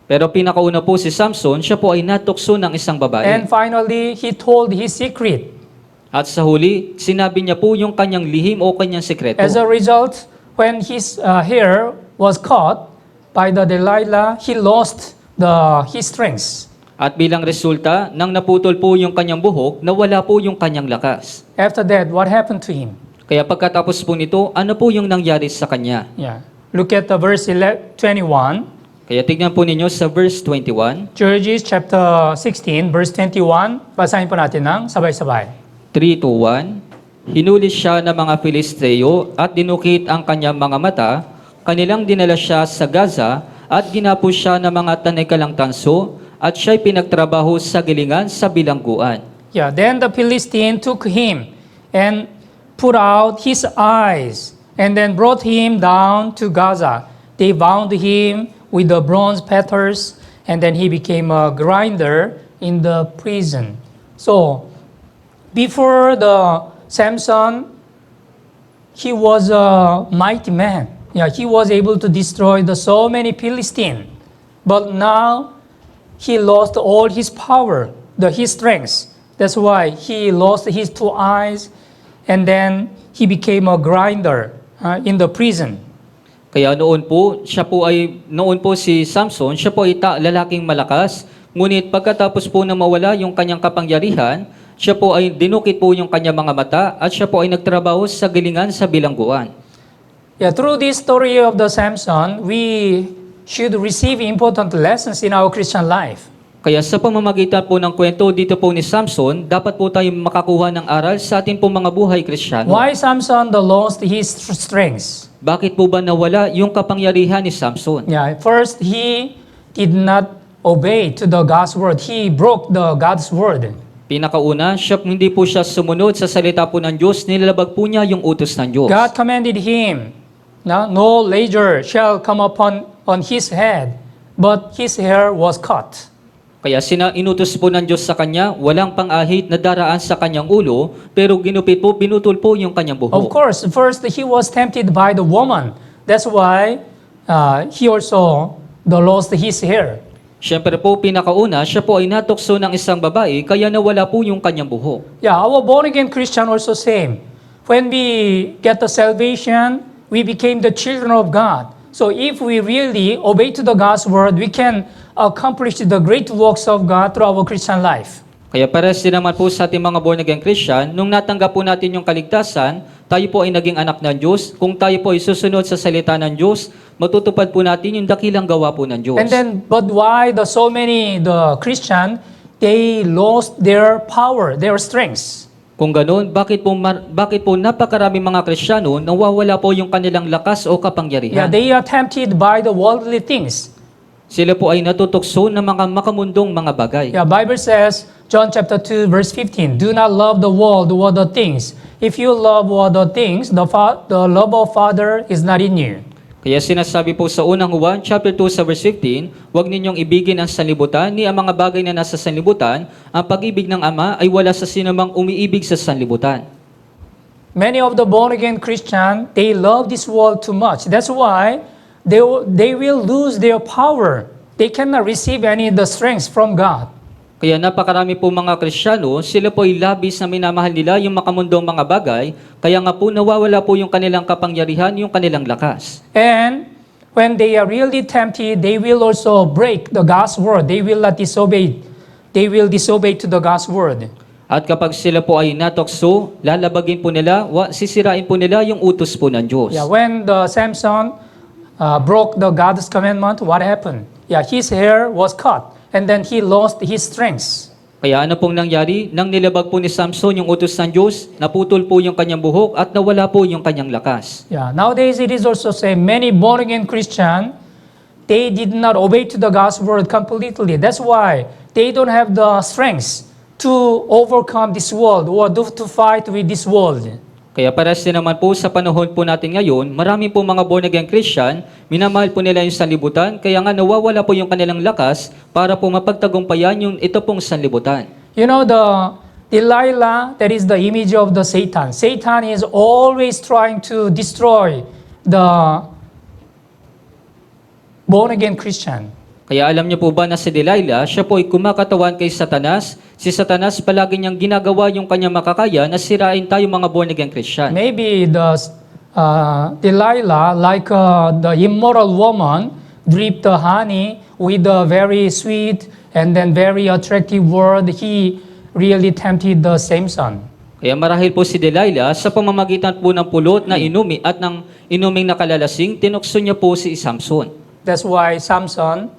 Pero pinakauna po si Samson, siya po ay natukso ng isang babae. And finally, he told his secret. At sa huli, sinabi niya po yung kanyang lihim o kanyang sekreto. As a result, when his hair was caught by the Delilah, he lost his strength. At bilang resulta, nang naputol po yung kanyang buhok, nawala po yung kanyang lakas. After that, what happened to him? Kaya pagkatapos po nito, ano po yung nangyari sa kanya? Yeah. Look at the verse 21. Kaya tignan po ninyo sa verse 21, Judges chapter 16, verse 21. Basahin po natin ng sabay-sabay. 3 to 1. Hinuli siya ng mga Filisteo at dinukit ang kanyang mga mata. Kanilang dinala siya sa Gaza at ginapos siya ng mga tanikalang tanso at siya'y pinagtrabaho sa gilingan sa bilangguan. Yeah, then the Philistine took him and put out his eyes and then brought him down to Gaza. They bound him with the bronze fetters and then he became a grinder in the prison. So, before the Samson, he was a mighty man. Yeah, he was able to destroy so many Philistines. But now, he lost all his power, his strength. That's why he lost his 2 eyes, and then he became a grinder in the prison. Kaya noon po si Samson, siya po ay lalaking malakas, ngunit pagkatapos po na mawala yung kanyang kapangyarihan, siya po ay dinukit po yung kanyang mga mata at siya po ay nagtrabaho sa gilingan sa bilangguan. Yeah, through this story of the Samson, we should receive important lessons in our Christian life. Kaya sa pamamagitan po ng kwento dito po ni Samson, dapat po tayong makakuha ng aral sa ating pong mga buhay Kristiyano. Why Samson lost his strength? Bakit po ba nawala yung kapangyarihan ni Samson? Yeah, first he did not obey to the God's word. He broke the God's word. Pinakauna, hindi po siya sumunod sa salita po ng Diyos, nilalabag po niya yung utos ng Diyos. God commanded him, no ledger shall come upon his head, but his hair was cut. Kaya inutos po ng Diyos sa kanya, walang pang-ahit na daraan sa kanyang ulo, pero binutol po yung kanyang buhok. Of course, first he was tempted by the woman. That's why he also lost his hair. Siyempre po, pinakauna, siya po ay natukso ng isang babae, kaya nawala po yung kanyang buhok. Yeah, our born-again Christian also same. When we get the salvation, we became the children of God. So if we really obey to the God's word, we can accomplish the great works of God through our Christian life. Kaya pares din naman po sa ating mga born-again Christian, nung natanggap po natin yung kaligtasan, tayo po ay naging anak ng Diyos. Kung tayo po ay susunod sa salita ng Diyos, matutupad po natin yung dakilang gawa po ng Diyos. And then, but why the Christian, they lost their power, their strength? Kung ganoon, bakit po napakaraming mga Kristiyano nawawala po yung kanilang lakas o kapangyarihan? Yeah, they are tempted by the worldly things. Sila po ay natutukso ng mga makamundong mga bagay. Yeah, Bible says, John chapter 2, verse 15, do not love the world or the things. If you love the things, the love of Father is not in you. Kaya sinasabi po sa unang Juan, chapter 2 sa verse 15, huwag ninyong ibigin ang sanlibutan ni ang mga bagay na nasa sanlibutan. Ang pag-ibig ng Ama ay wala sa sinumang umiibig sa sanlibutan. Many of the born-again Christian, they love this world too much. That's why they will lose their power. They cannot receive any of the strength from God. Kaya napakarami po mga Kristiyano, sila po ay labis na minamahal nila yung makamundong mga bagay, kaya nga po nawawala po yung kanilang kapangyarihan, yung kanilang lakas. And when they are really tempted, they will also break the God's word. They will not disobey. They will disobey to the God's word. At kapag sila po ay natokso, lalabagin po nila, sisirain po nila yung utos po ng Diyos. Yeah, when the Samson broke the God's commandment, what happened? Yeah, his hair was cut, and then he lost his strength. Kaya ano pong nangyari? Nang nilabag po ni Samson yung utos ng Diyos, naputol po yung kanyang buhok at nawala po yung kanyang lakas. Yeah, nowadays it is also say many born again Christian, they did not obey to the God's word completely. That's why they don't have the strength to overcome this world or to fight with this world. Kaya pares din naman po sa panahon po natin ngayon, marami po mga born again Christian, minamahal po nila yung sanlibutan, kaya nga nawawala po yung kanilang lakas para po mapagtagumpayan yung ito pong sanlibutan. You know, the Delilah, that is the image of the Satan. Satan is always trying to destroy the born again Christian. Kaya alam niyo po ba na si Delilah, siya po ay kumakatawan kay Satanas. Si Satanas palagi niyang ginagawa yung kanyang makakaya na sirain tayo mga born again Christian. Maybe the Delilah, like the immoral woman, dripped the honey with a very sweet and then very attractive word. He really tempted the Samson. Kaya marahil po si Delilah, sa pamamagitan po ng pulot na inumi at ng inuming nakalalasing, tinukso niya po si Samson. That's why Samson,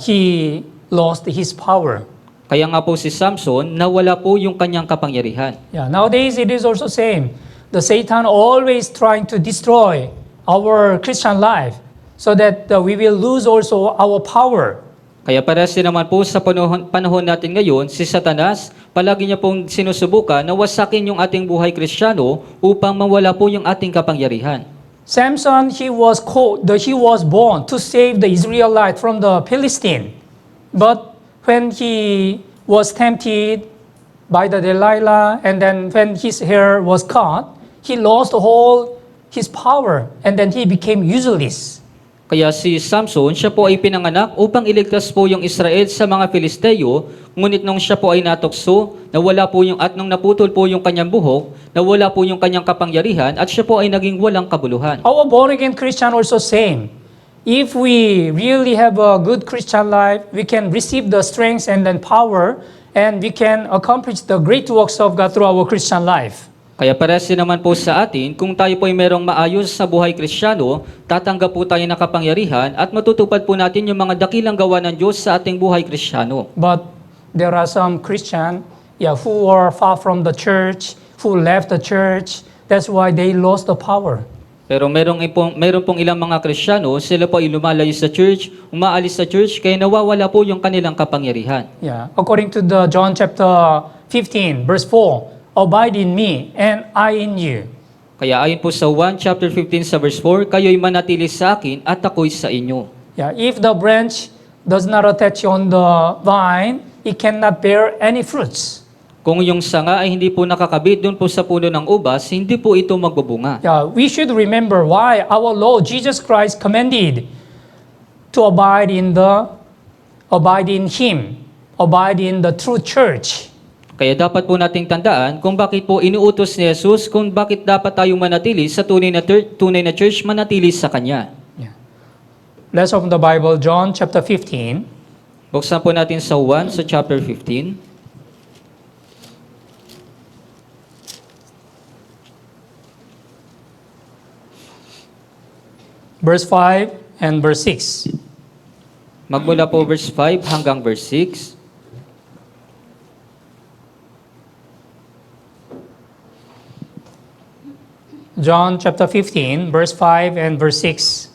he lost his power. Kaya nga po si Samson, nawala po yung kanyang kapangyarihan. Yeah, nowadays it is also same. The Satan always trying to destroy our Christian life so that we will lose also our power. Kaya pares din naman po sa panahon natin ngayon, si Satanas, palagi niya pong sinusubukan na wasakin yung ating buhay Kristiyano upang mawala po yung ating kapangyarihan. Samson, he was born to save the Israelites from the Philistine. But when he was tempted by the Delilah, and then when his hair was cut, he lost all his power, and then he became useless. Kaya si Samson, siya po ay pinanganak upang iligtas po yung Israel sa mga Filisteo, ngunit nung siya po ay natukso, nawala po yung at nung naputol po yung kanyang buhok, nawala po yung kanyang kapangyarihan at siya po ay naging walang kabuluhan. Our born-again Christian also same. If we really have a good Christian life, we can receive the strength and then power, and we can accomplish the great works of God through our Christian life. Kaya pares din naman po sa atin, kung tayo po ay merong maayos sa buhay Kristiyano, tatanggap po tayo ng kapangyarihan at matutupad po natin yung mga dakilang gawa ng Diyos sa ating buhay Kristiyano. But there are some Christian, who are far from the church, who left the church. That's why they lost the power. Pero meron pong ilang mga Kristiyano, sila po ay lumalayo sa church, umaalis sa church, kaya nawawala po yung kanilang kapangyarihan. Yeah, according to the John chapter 15, verse 4, abide in me and I in you. Kaya ayon po sa 1 chapter 15 sa verse 4, kayo'y manatili sa akin at ako'y sa inyo. Yeah, if the branch does not attach on the vine, it cannot bear any fruits. Kung yung sanga ay hindi po nakakabit doon po sa puno ng ubas, hindi po ito magbubunga. Yeah, we should remember why our Lord Jesus Christ commanded to abide in Him, abide in the true church. Kaya dapat po nating tandaan kung bakit po inuutos ni Jesus, kung bakit dapat tayo manatili sa tunay na church, manatili sa Kanya. Yeah. Let's open the Bible, John chapter 15. Buksan po natin sa 1 sa chapter 15. Verse 5 and verse 6. Magmula po verse 5 hanggang verse 6. John chapter 15, verse 5 and verse 6.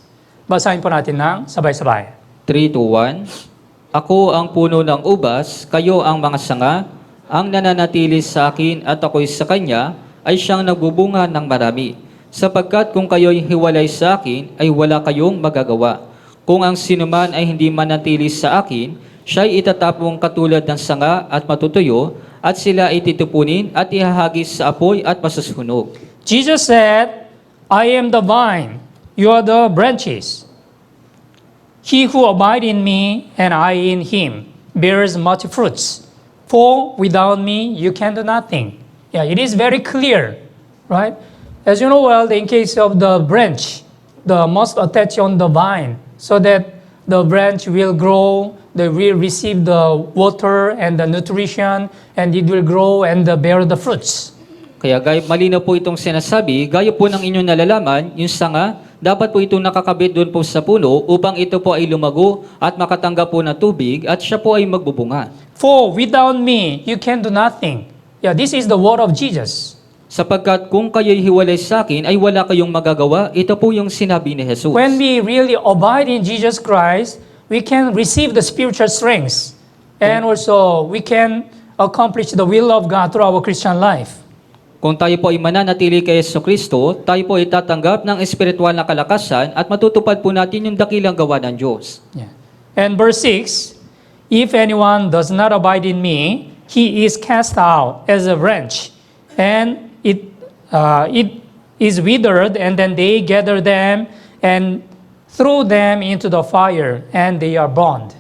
Basahin po natin ng sabay-sabay. 3-1. Ako ang puno ng ubas, kayo ang mga sanga, ang nananatili sa akin at ako'y sa kanya, ay siyang nagbubunga ng marami. Sapagkat kung kayo'y hiwalay sa akin, ay wala kayong magagawa. Kung ang sinuman ay hindi manatili sa akin, siya'y itatapong katulad ng sanga at matutuyo, at sila ay titupunin at ihahagis sa apoy at masusunog. Jesus said, I am the vine, you are the branches. He who abides in me and I in him bears much fruits. For without me you can do nothing. Yeah, it is very clear, right? As you know well, in case of the branch, the must attach on the vine so that the branch will grow, they will receive the water and the nutrition, and it will grow and bear the fruits. Kaya malinaw po itong sinasabi, gaya po ng inyong nalalaman, yung sanga, dapat po ito nakakabit doon po sa puno upang ito po ay lumago at makatanggap po ng tubig at siya po ay magbubunga. For without me, you can do nothing. Yeah, this is the word of Jesus. Sapagkat kung kayo'y hiwalay sa akin ay wala kayong magagawa, ito po yung sinabi ni Jesus. When we really abide in Jesus Christ, we can receive the spiritual strength. And also, we can accomplish the will of God through our Christian life. Kung tayo po ay mananatili kay Jesucristo, tayo po ay tatanggap ng espiritual na kalakasan at matutupad po natin yung dakilang gawa ng Diyos. Yeah. And verse 6, if anyone does not abide in me, he is cast out as a branch, and it is withered, and then they gather them and throw them into the fire, and they are burned.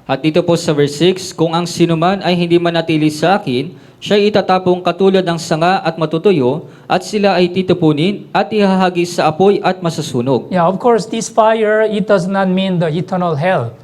At dito po sa verse 6, kung ang sinuman ay hindi manatili sa akin, siya itatapong katulad ng sanga at matutuyo, at sila ay titupunin at ihahagis sa apoy at masasunog. Yeah, of course, this fire, it does not mean the eternal hell.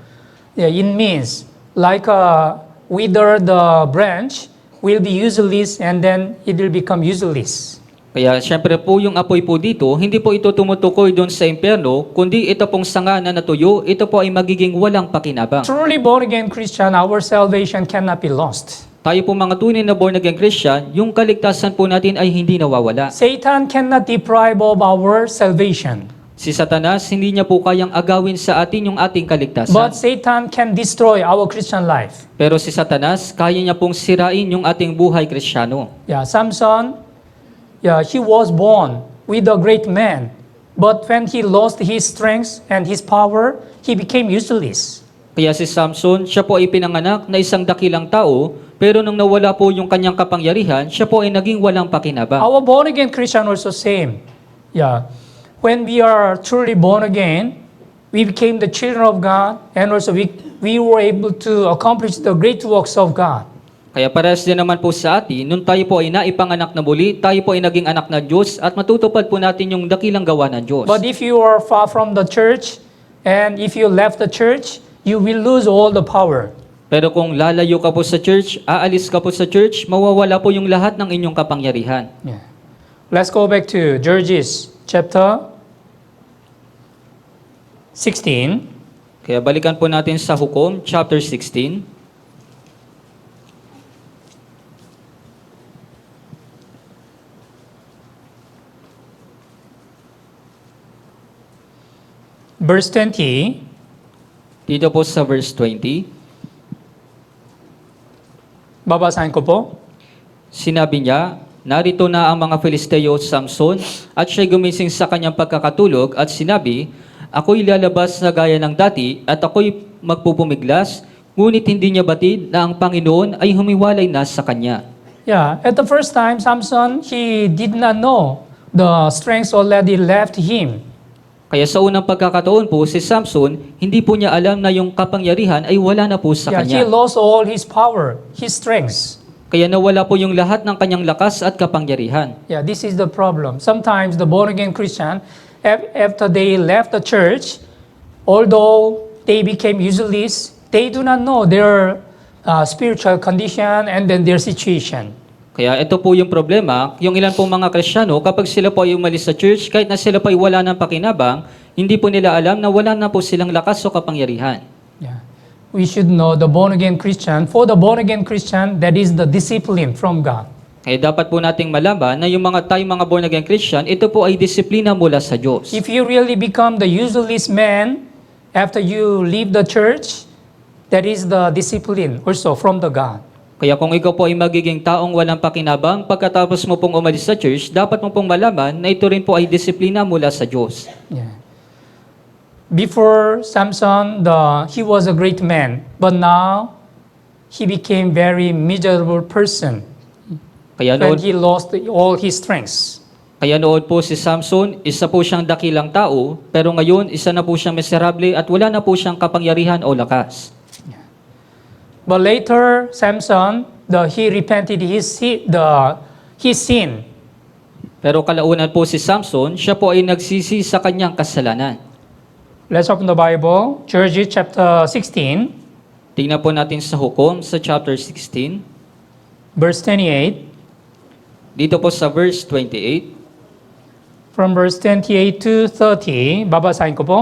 Yeah, it means like a withered branch will be useless and then it will become useless. Kaya syempre po yung apoy po dito, hindi po ito tumutukoy doon sa impyerno, kundi ito pong sanga na natuyo, ito po ay magiging walang pakinabang. Truly born-again Christian, our salvation cannot be lost. Tayo po mga tunay na born-again Christian, yung kaligtasan po natin ay hindi nawawala. Satan cannot deprive of our salvation. Si Satanas, hindi niya po kayang agawin sa atin yung ating kaligtasan. But Satan can destroy our Christian life. Pero si Satanas, kaya niya pong sirain yung ating buhay Kristiyano. Yeah, Samson, he was born with a great man. But when he lost his strength and his power, he became useless. Kaya si Samson, siya po ay pinanganak na isang dakilang tao, pero nung nawala po yung kanyang kapangyarihan, siya po ay naging walang pakinabang. Our born-again Christian also same. Yeah. When we are truly born again, we became the children of God, and also we were able to accomplish the great works of God. Kaya parehas din naman po sa atin, nung tayo po ay naipanganak na muli, tayo po ay naging anak ng Diyos at matutupad po natin yung dakilang gawa ng Diyos. But if you are far from the church, and if you left the church, you will lose all the power. Pero kung lalayo ka po sa church, aalis ka po sa church, mawawala po yung lahat ng inyong kapangyarihan. Yeah. Let's go back to Judges chapter 16. Kaya balikan po natin sa Hukom, chapter 16. Verse 20. Dito po sa verse 20, Babasahin ko po. sinabi niya, narito na ang mga Filisteo, Samson, at siya'y gumising sa kanyang pagkakatulog at sinabi, ako'y lalabas na gaya ng dati at ako'y magpupumiglas, ngunit hindi niya batid na ang Panginoon ay humiwalay na sa kanya. Yeah, at the first time, Samson, he did not know the strength already left him. Kaya sa unang pagkakataon po, si Samson, hindi po niya alam na yung kapangyarihan ay wala na po sa Yeah, he kanya. lost all his power, his strength. Kaya nawala po yung lahat ng kanyang lakas at kapangyarihan. Yeah, this is the problem. Sometimes the born-again Christian, after they left the church, although they became useless, they do not know their spiritual condition and then their situation. Kaya ito po yung problema, yung ilan pong mga Kristiyano, kapag sila po ay umalis sa church, kahit na sila po ay wala ng pakinabang, hindi po nila alam na wala na po silang lakas o kapangyarihan. Yeah. We should know the born-again Christian. For the born-again Christian, that is the discipline from God. Kaya dapat po nating malaman na yung tayong mga born-again Christian, ito po ay disiplina mula sa Diyos. If you really become the useless man after you leave the church, that is the discipline also from the God. Kaya kung ikaw po ay magiging taong walang pakinabang, pagkatapos mo pong umalis sa church, dapat mo pong malaman na ito rin po ay disiplina mula sa Diyos. Yeah. Before Samson, he was a great man, but now he became very miserable person Kaya when noon, he lost all his strengths. kaya noon po si Samson, isa po siyang dakilang tao, pero ngayon isa na po siyang miserable at wala na po siyang kapangyarihan o lakas. But later, Samson, he repented his sin. Pero kalaunan po si Samson, siya po ay nagsisi sa kanyang kasalanan. Let's open the Bible, Judges chapter 16, Tingnan po natin sa Hukom sa chapter 16. verse 28. Dito po sa verse 28. From verse 28 to 30, babasahin ko po.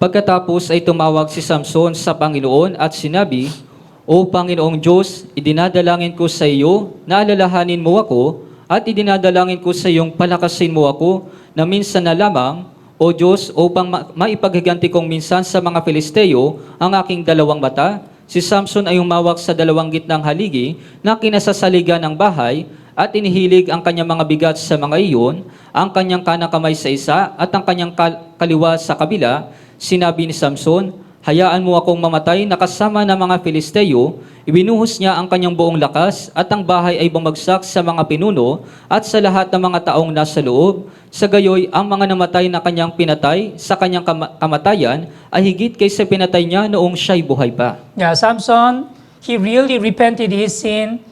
Pagkatapos ay tumawag si Samson sa Panginoon at sinabi, O Panginoong Diyos, idinadalangin ko sa iyo na alalahanin mo ako at idinadalangin ko sa iyong palakasin mo ako na minsan na lamang, O Diyos, upang maipaghiganti kong minsan sa mga Filisteo ang aking dalawang mata. Si Samson ay umawak sa dalawang gitnang haligi na kinasasaligan ng bahay at inihilig ang kanyang mga bigat sa mga iyon, ang kanyang kanang kamay sa isa at ang kanyang kaliwa sa kabila. Sinabi ni Samson, hayaan mo akong mamatay na kasama ng mga Filisteo. Ibinuhos niya ang kanyang buong lakas at ang bahay ay bumagsak sa mga pinuno at sa lahat ng mga taong nasa loob. Sa gayoy, ang mga namatay na kanyang pinatay sa kanyang kamatayan ay higit kaysa pinatay niya noong siya'y buhay pa. Yeah, Samson, he really repented his sin,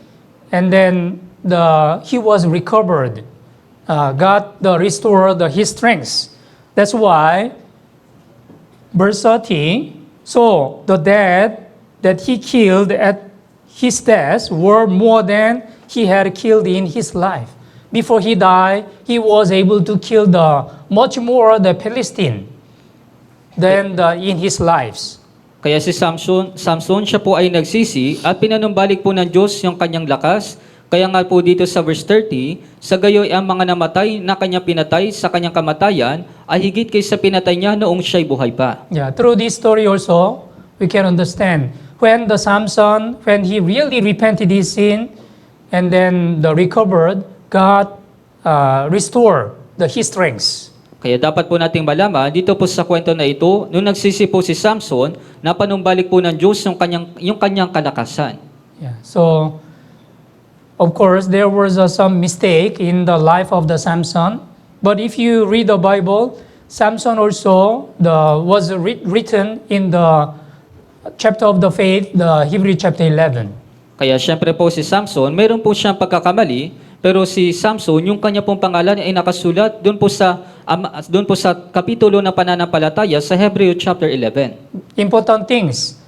and then he was recovered. God restored his strength. That's why, verse 30, so the dead that he killed at his death were more than he had killed in his life. Before he died, he was able to kill much more the Philistine than in his lives. Kaya si Samson siya po ay nagsisi at pinanumbalik po ng Diyos yung kanyang lakas. Kaya nga po dito sa verse 30, sa gayoy ang mga namatay na kanyang pinatay sa kanyang kamatayan ay higit kaysa pinatay niya noong siya'y buhay pa. Yeah, through this story also, we can understand when he really repented his sin and then recovered, God restored his strength. Kaya dapat po nating malaman, dito po sa kwento na ito, nung nagsisi po si Samson, napanumbalik po ng Diyos yung kanyang kalakasan. Yeah, so of course, there was some mistake in the life of the Samson. But if you read the Bible, Samson also was written in the chapter of the faith, the Hebrew chapter 11. Kaya syempre po si Samson, mayroon po siyang pagkakamali, pero si Samson, yung kanya pong pangalan ay nakasulat doon po sa kapitulo ng pananampalataya sa Hebrew chapter 11. Important things.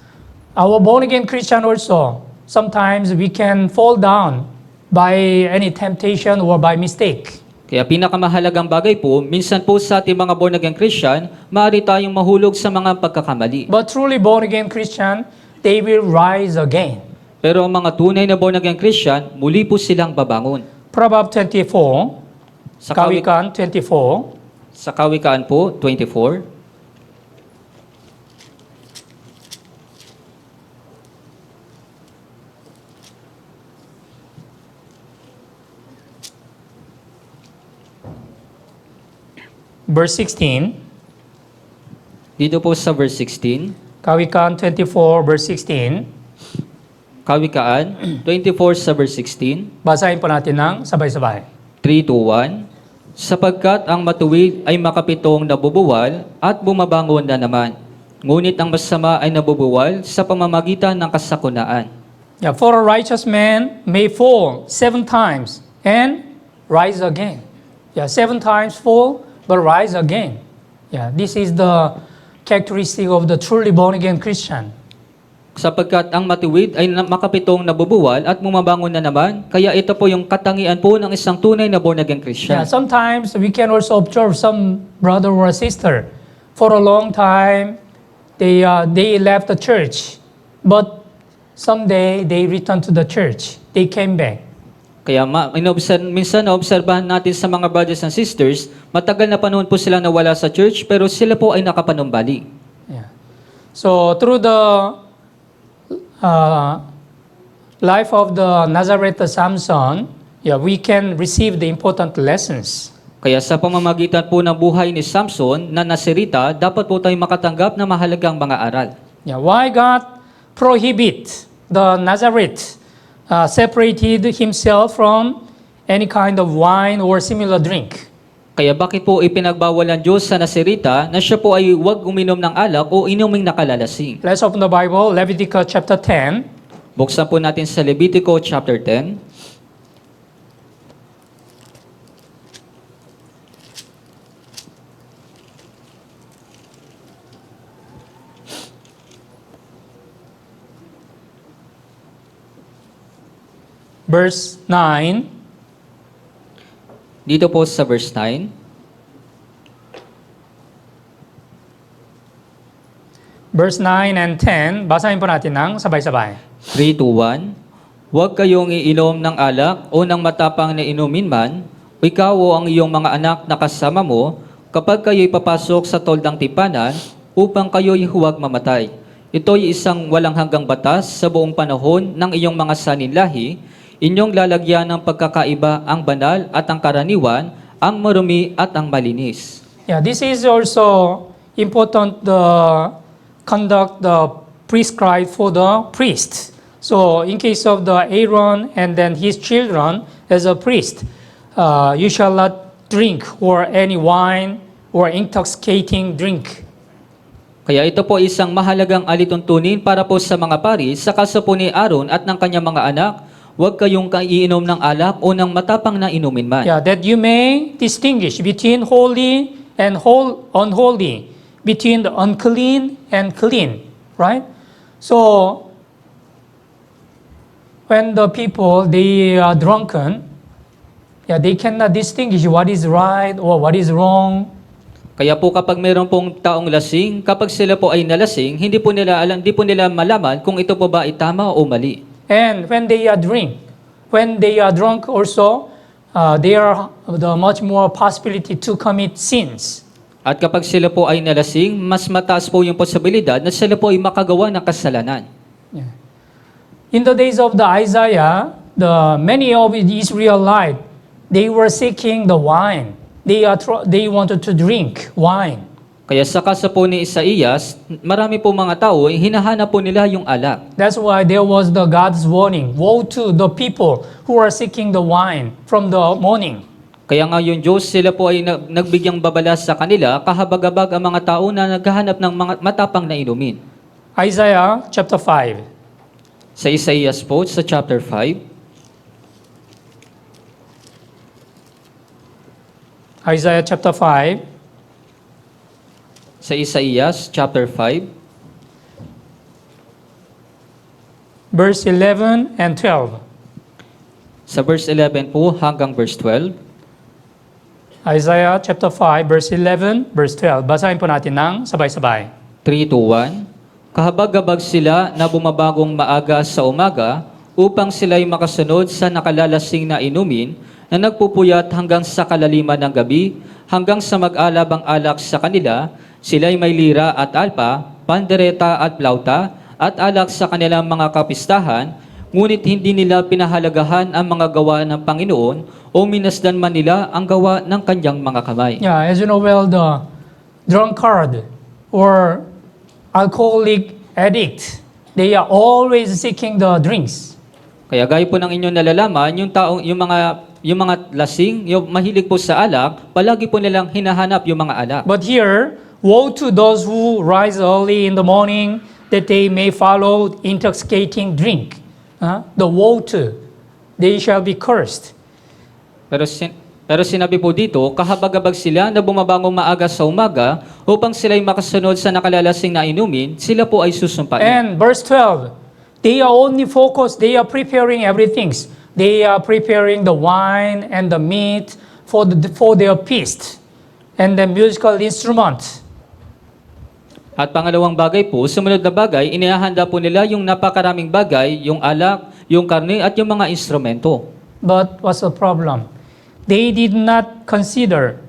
Our born-again Christian also, sometimes we can fall down by any temptation or by mistake. Kaya pinakamahalagang bagay po, minsan po sa ating mga born-again Christian, maaari tayong mahulog sa mga pagkakamali. But truly born-again Christian, they will rise again. Pero ang mga tunay na born-again Christian, muli po silang babangon. Proverbs 24, Sa Kawikaan 24, Sa Kawikaan po, 24. verse 16. Dito po sa verse 16. Kawikaan 24, verse 16. Kawikaan 24 sa verse 16. Basahin po natin ng sabay-sabay. 3, 2, 1. Sapagkat ang matuwid ay makapitong nabubuwal at bumabangon na naman. Ngunit ang masama ay nabubuwal sa pamamagitan ng kasakunaan. Yeah, for a righteous man may fall 7 times and rise again. Yeah, 7 times fall but rise again. Yeah, this is the characteristic of the truly born-again Christian. Sapagkat ang matuwid ay makapitong nabubuwal at bumabangon na naman, kaya ito po yung katangian po ng isang tunay na born-again Christian. Yeah, sometimes we can also observe some brother or sister. For a long time, they left the church, but someday they return to the church. They came back. Kaya minsan naobserbahan natin sa mga brothers and sisters, matagal na panahon po silang nawala sa church, pero sila po ay nakapanumbalik. Yeah. So through the life of the Nazareth Samson, yeah, we can receive the important lessons. Kaya sa pamamagitan po ng buhay ni Samson na Nazarita, dapat po tayong makatanggap ng mahalagang mga aral. Yeah, why God prohibit the Nazareth separated himself from any kind of wine or similar drink? Kaya bakit po ipinagbawal ng Diyos sa Nazarita na siya po ay huwag uminom ng alak o inuming nakalalasing? Let's open the Bible, Leviticus chapter 10. Buksan po natin sa Levitico chapter 10. Verse 9. Dito po sa verse 9. Verse 9 and 10, basahin po natin ng sabay-sabay. 3, 2, 1. Huwag kayong iinom ng alak o ng matapang na inumin man, o ikaw o ang iyong mga anak na kasama mo, kapag kayo'y papasok sa toldang tipanan, upang kayo'y huwag mamatay. Ito'y isang walang hanggang batas sa buong panahon ng iyong mga saninlahi. Inyong lalagyan ng pagkakaiba ang banal at ang karaniwan, ang marumi at ang malinis. Yeah, this is also important conduct the prescribed for the priest. So in case of the Aaron and then his children as a priest, you shall not drink or any wine or intoxicating drink. Kaya ito po isang mahalagang alituntunin para po sa mga pari, sa kaso po ni Aaron at ng kanyang mga anak, huwag kayong iinom ng alak o ng matapang na inumin man. Yeah, that you may distinguish between holy and unholy, between the unclean and clean, right? So when the people they are drunken, yeah, they cannot distinguish what is right or what is wrong. Kaya po kapag mayroon pong taong lasing, kapag sila po ay nalasing, hindi po nila malaman kung ito po ba ay tama o mali. And when they are drunk also, they are the much more possibility to commit sins. At kapag sila po ay nalasing, mas mataas po yung posibilidad na sila po ay makagawa ng kasalanan. Yeah. In the days of the Isaiah, many of the Israelites, they were seeking the wine. They wanted to drink wine. Kaya sa kaso po ni Isaías, marami po mga tao, hinahanap po nila yung alak. That's why there was the God's warning. Woe to the people who are seeking the wine from the morning. Kaya nga yung Diyos, sila po ay nagbigyang babala sa kanila, kahabag-habag ang mga tao na naghahanap ng mga matapang na inumin. Isaiah chapter 5. Sa Isaías po, sa chapter 5, Isaiah chapter 5, sa Isaías chapter 5, verse 11 and 12. sa verse 11 po hanggang verse 12, Isaiah chapter 5, verse 11, verse 12. Basahin po natin ng sabay-sabay. 3, 2, 1. Kahabag-habag sila na bumabagong maaga sa umaga upang sila'y makasunod sa nakalalasing na inumin na nagpupuyat hanggang sa kalaliman ng gabi, hanggang sa mag-alab ang alak sa kanila, sila'y may lira at alpa, pandereta at plauta, at alak sa kanilang mga kapistahan, ngunit hindi nila pinahalagahan ang mga gawa ng Panginoon o minasdan man nila ang gawa ng kanyang mga kamay. Yeah, as you know well, the drunkard or alcoholic addict, they are always seeking the drinks. Kaya gaya po ng inyong nalalaman, yung mga lasing, yung mahilig po sa alak, palagi po nilang hinahanap yung mga alak. But here, woe to those who rise early in the morning that they may follow intoxicating drink. The woe to, they shall be cursed. Pero sinabi po dito, kahabag-habag sila na bumabangong maaga sa umaga upang sila'y makasunod sa nakalalasing na inumin, sila po ay susumpain. And verse 12, they are only focused, they are preparing everything. They are preparing the wine and the meat for their feast and the musical instrument. At pangalawang bagay po, sumunod na bagay, inihahanda po nila yung napakaraming bagay, yung alak, yung karne at yung mga instrumento. But what's the problem? They did not consider,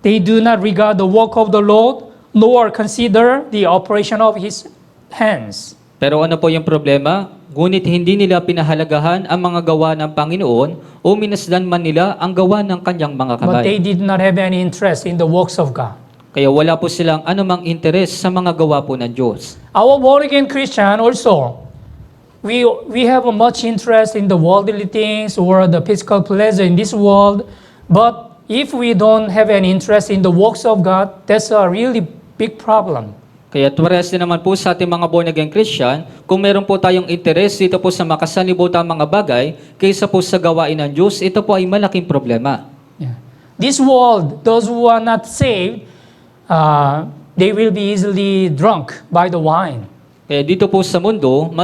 they do not regard the work of the Lord, nor consider the operation of His hands. Pero ano po yung problema? Ngunit hindi nila pinahalagahan ang mga gawa ng Panginoon o minasdan man nila ang gawa ng kanyang mga But they kamay. did not have any interest in the works of God. Kaya wala po silang anumang interes sa mga gawa po ng Diyos. Our born-again Christian also, we have a much interest in the worldly things or the physical pleasure in this world. But if we don't have any interest in the works of God, that's a really big problem. Kaya parehas din naman po sa ating mga born-again Christian, kung meron po tayong interes dito po sa makasanibutang mga bagay, kaysa po sa gawain ng Diyos, ito po ay malaking problema. Yeah. This world, those who are not saved, they will be easily drunk by the wine. Kaya dito po sa mundo,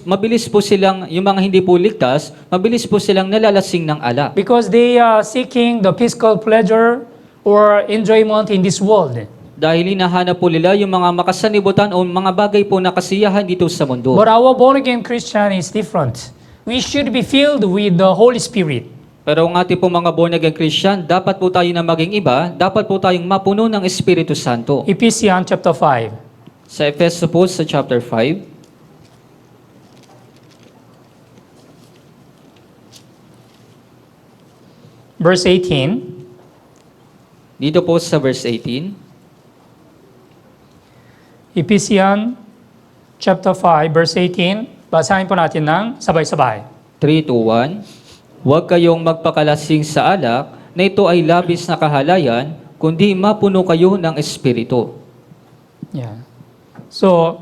mabilis po silang, yung mga hindi po ligtas, mabilis po silang nalalasing ng alak. because they are seeking the physical pleasure or enjoyment in this world. Dahil hinahanap po nila yung mga makasanibutan o mga bagay po na kasiyahan dito sa mundo. But our born-again Christian is different. We should be filled with the Holy Spirit. Pero ang ating po mga born-again Christian, dapat po tayo na maging iba, dapat po tayong mapuno ng Espiritu Santo. Ephesians chapter 5. Sa Efeso po sa chapter 5, verse 18. dito po sa verse 18, Ephesians chapter 5, verse 18. Basahin po natin ng sabay-sabay. 3, 2, 1, Huwag kayong magpakalasing sa alak, na ito ay labis na kahalayan, kundi mapuno kayo ng Espiritu. Yeah. So,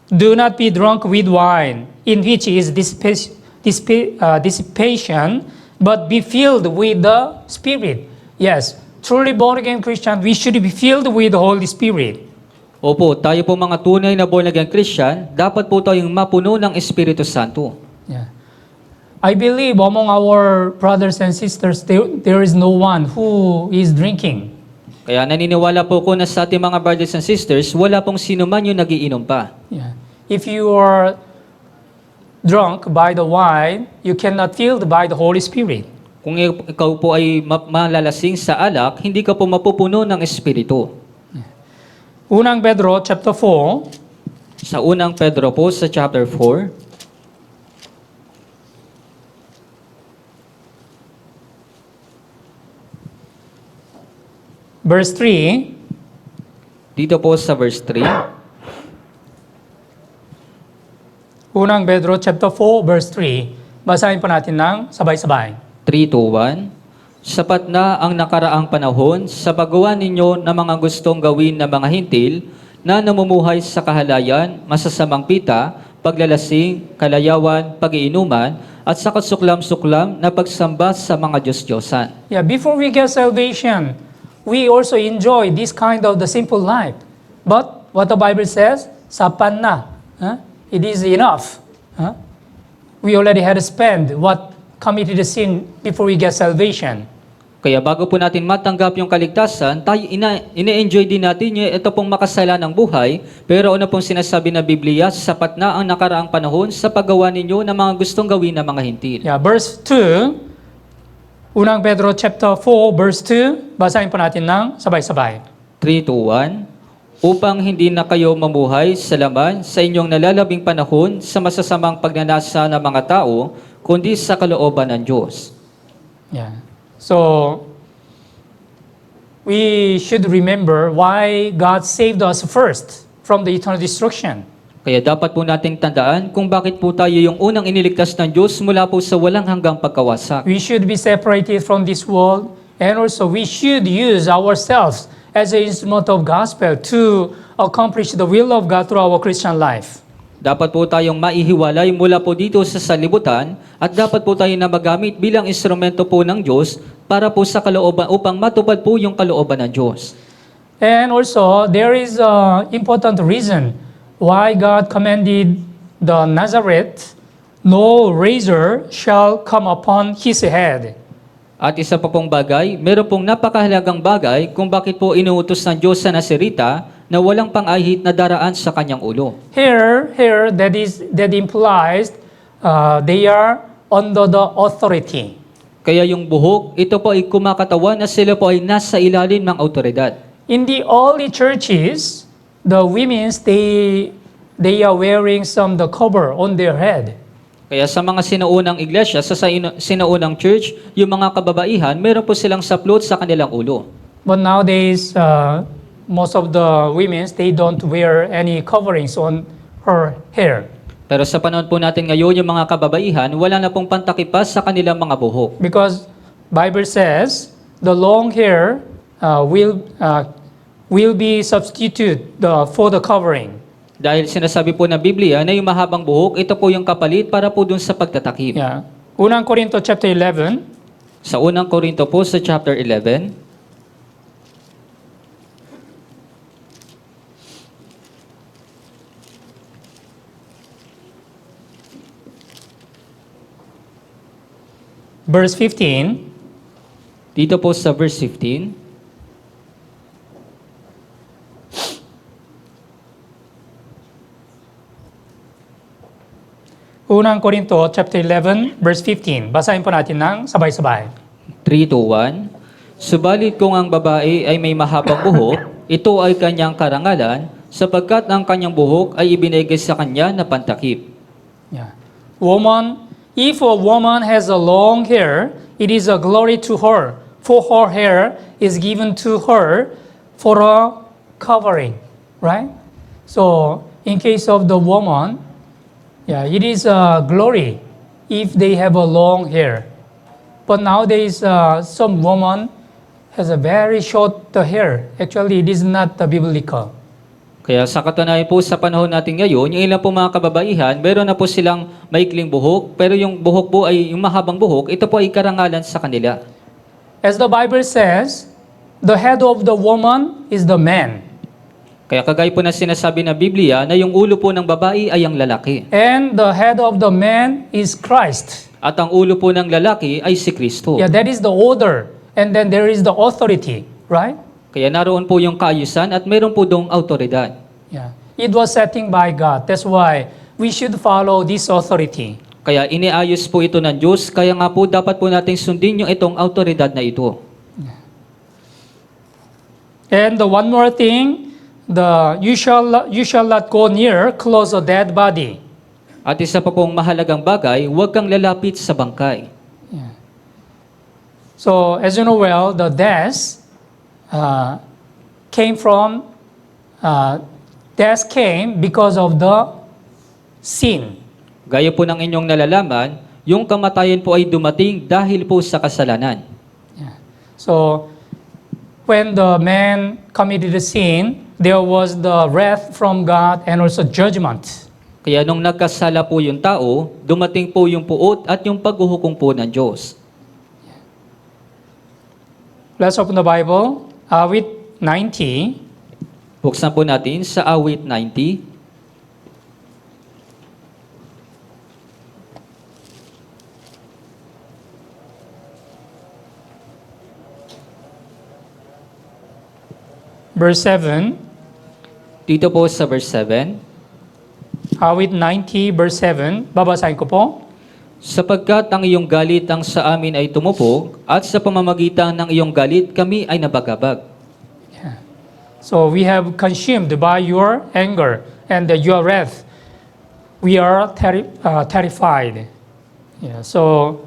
do not be drunk with wine, in which is dissipation, but be filled with the Spirit. Yes, truly born-again Christian, we should be filled with the Holy Spirit. Opo, tayo po mga tunay na born-again Christian, dapat po tayong mapuno ng Espiritu Santo. Yeah. I believe among our brothers and sisters, there is no one who is drinking. Kaya naniniwala po ko na sa ating mga brothers and sisters, wala pong sino man yung nagiinom pa. Yeah. If you are drunk by the wine, you cannot filled by the Holy Spirit. Kung ikaw po ay malalasing sa alak, hindi ka po mapupuno ng Espiritu. Unang Pedro chapter 4, Sa unang Pedro po sa chapter 4, verse 3. dito po sa verse 3, Unang Pedro chapter 4, verse 3. Basahin po natin ng sabay-sabay. 3, 2, 1, Sapat na ang nakaraang panahon sa paggawa ninyo ng mga gustong gawin ng mga hintil na namumuhay sa kahalayan, masasamang pita, paglalasing, kalayawan, pag-iinuman, at sa kasuklam-suklam na pagsamba sa mga Diyos-Diyosan. Yeah, before we get salvation, we also enjoy this kind of the simple life. But what the Bible says, sapan na. Huh? It is enough. Huh? We already had to spend what committed the sin before we get salvation. Kaya bago po natin matanggap yung kaligtasan, tayo ina-enjoy din natin yung ito pong makasalanang buhay, pero ano pong sinasabi ng Biblia, sapat na ang nakaraang panahon sa paggawa ninyo ng mga gustong gawin ng mga hintil. Yeah, verse 2, Unang Pedro chapter 4, verse 2, basahin po natin ng sabay-sabay. 3, 2, 1, Upang hindi na kayo mamuhay sa laman sa inyong nalalabing panahon sa masasamang pagnanasa ng mga tao, kundi sa kalooban ng Diyos. Yeah. So, we should remember why God saved us first from the eternal destruction. Kaya dapat po nating tandaan kung bakit po tayo yung unang iniligtas ng Diyos mula po sa walang hanggang pagkawasak. We should be separated from this world, and also we should use ourselves as an instrument of gospel to accomplish the will of God through our Christian life. Dapat po tayong maihiwalay mula po dito sa salibutan at dapat po tayo na magamit bilang instrumento po ng Diyos para po sa kalooban upang matupad po yung kalooban ng Diyos. And also, there is an important reason why God commanded the Nazareth, no razor shall come upon his head. At isa pa pong bagay, meron pong napakahalagang bagay kung bakit po inuutos ng Diyos sa Nazarita na walang pang-ahit na daraan sa kanyang ulo. Here, that implies they are under the authority. Kaya yung buhok, ito po ay kumakatawan na sila po ay nasa ilalim ng autoridad. In the early churches, the women they are wearing the cover on their head. Kaya sa mga sinaunang iglesia, sa sinaunang church, yung mga kababaihan, meron po silang saplot sa kanilang ulo. But nowadays, most of the women they don't wear any coverings on her hair Pero sa panahon po natin ngayon, yung mga kababaihan, wala na pong pantakipas sa kanilang mga buhok. because Bible says the long hair will be substitute for the covering. Dahil sinasabi po ng Biblia na yung mahabang buhok, ito po yung kapalit para po dun sa pagtatakip. Yeah. Unang Korinto chapter 11, Sa unang Korinto po sa chapter 11, verse 15. Dito po sa verse 15, Unang Korinto chapter 11 verse 15. Basahin po natin ng sabay-sabay. 3 to 1. Subalit kung ang babae ay may mahabang buhok, ito ay kanyang karangalan, sapagkat ang kanyang buhok ay ibinigay sa kanya na pantakip. Yeah. If a woman has a long hair, it is a glory to her, for her hair is given to her for a covering, right? So, in case of the woman, it is a glory if they have a long hair. But nowadays, some woman has a very short hair. Actually, it is not biblical. Kaya sa katunayan po sa panahon natin ngayon, yung ilang po mga kababaihan, meron na po silang maikling buhok, pero yung buhok po ay yung mahabang buhok, ito po ay karangalan sa kanila. As the Bible says, the head of the woman is the man, Kaya kagaya po na sinasabi ng Biblia na yung ulo po ng babae ay ang lalaki. and the head of the man is Christ. At ang ulo po ng lalaki ay si Kristo. Yeah, that is the order. And then there is the authority, right? Kaya naroon po yung kaayusan at meron po dong autoridad. Yeah. It was setting by God. That's why we should follow this authority. Kaya iniayos po ito ng Diyos, kaya nga po dapat po natin sundin yung itong autoridad na ito. And the one more thing, you shall not go near close a dead body. At isa pa pong mahalagang bagay, huwag kang lalapit sa bangkay. So as you know well, the death came because of the sin. Gaya po ng inyong nalalaman, yung kamatayan po ay dumating dahil po sa kasalanan. So when the man committed a sin, there was the wrath from God and also judgment. Kaya nung nagkasala po yung tao, dumating po yung puot at yung paghuhukom po ng Diyos. Let's open the Bible with 90. Buksan po natin sa awit 90. Verse 7. Dito po sa verse 7. Awit 90, verse 7. Babasahin ko po. Sapagkat ang iyong galit ang sa amin ay tumupog, at sa pamamagitan ng iyong galit kami ay nabagabag. So we have consumed by your anger and your wrath. We are terrified. So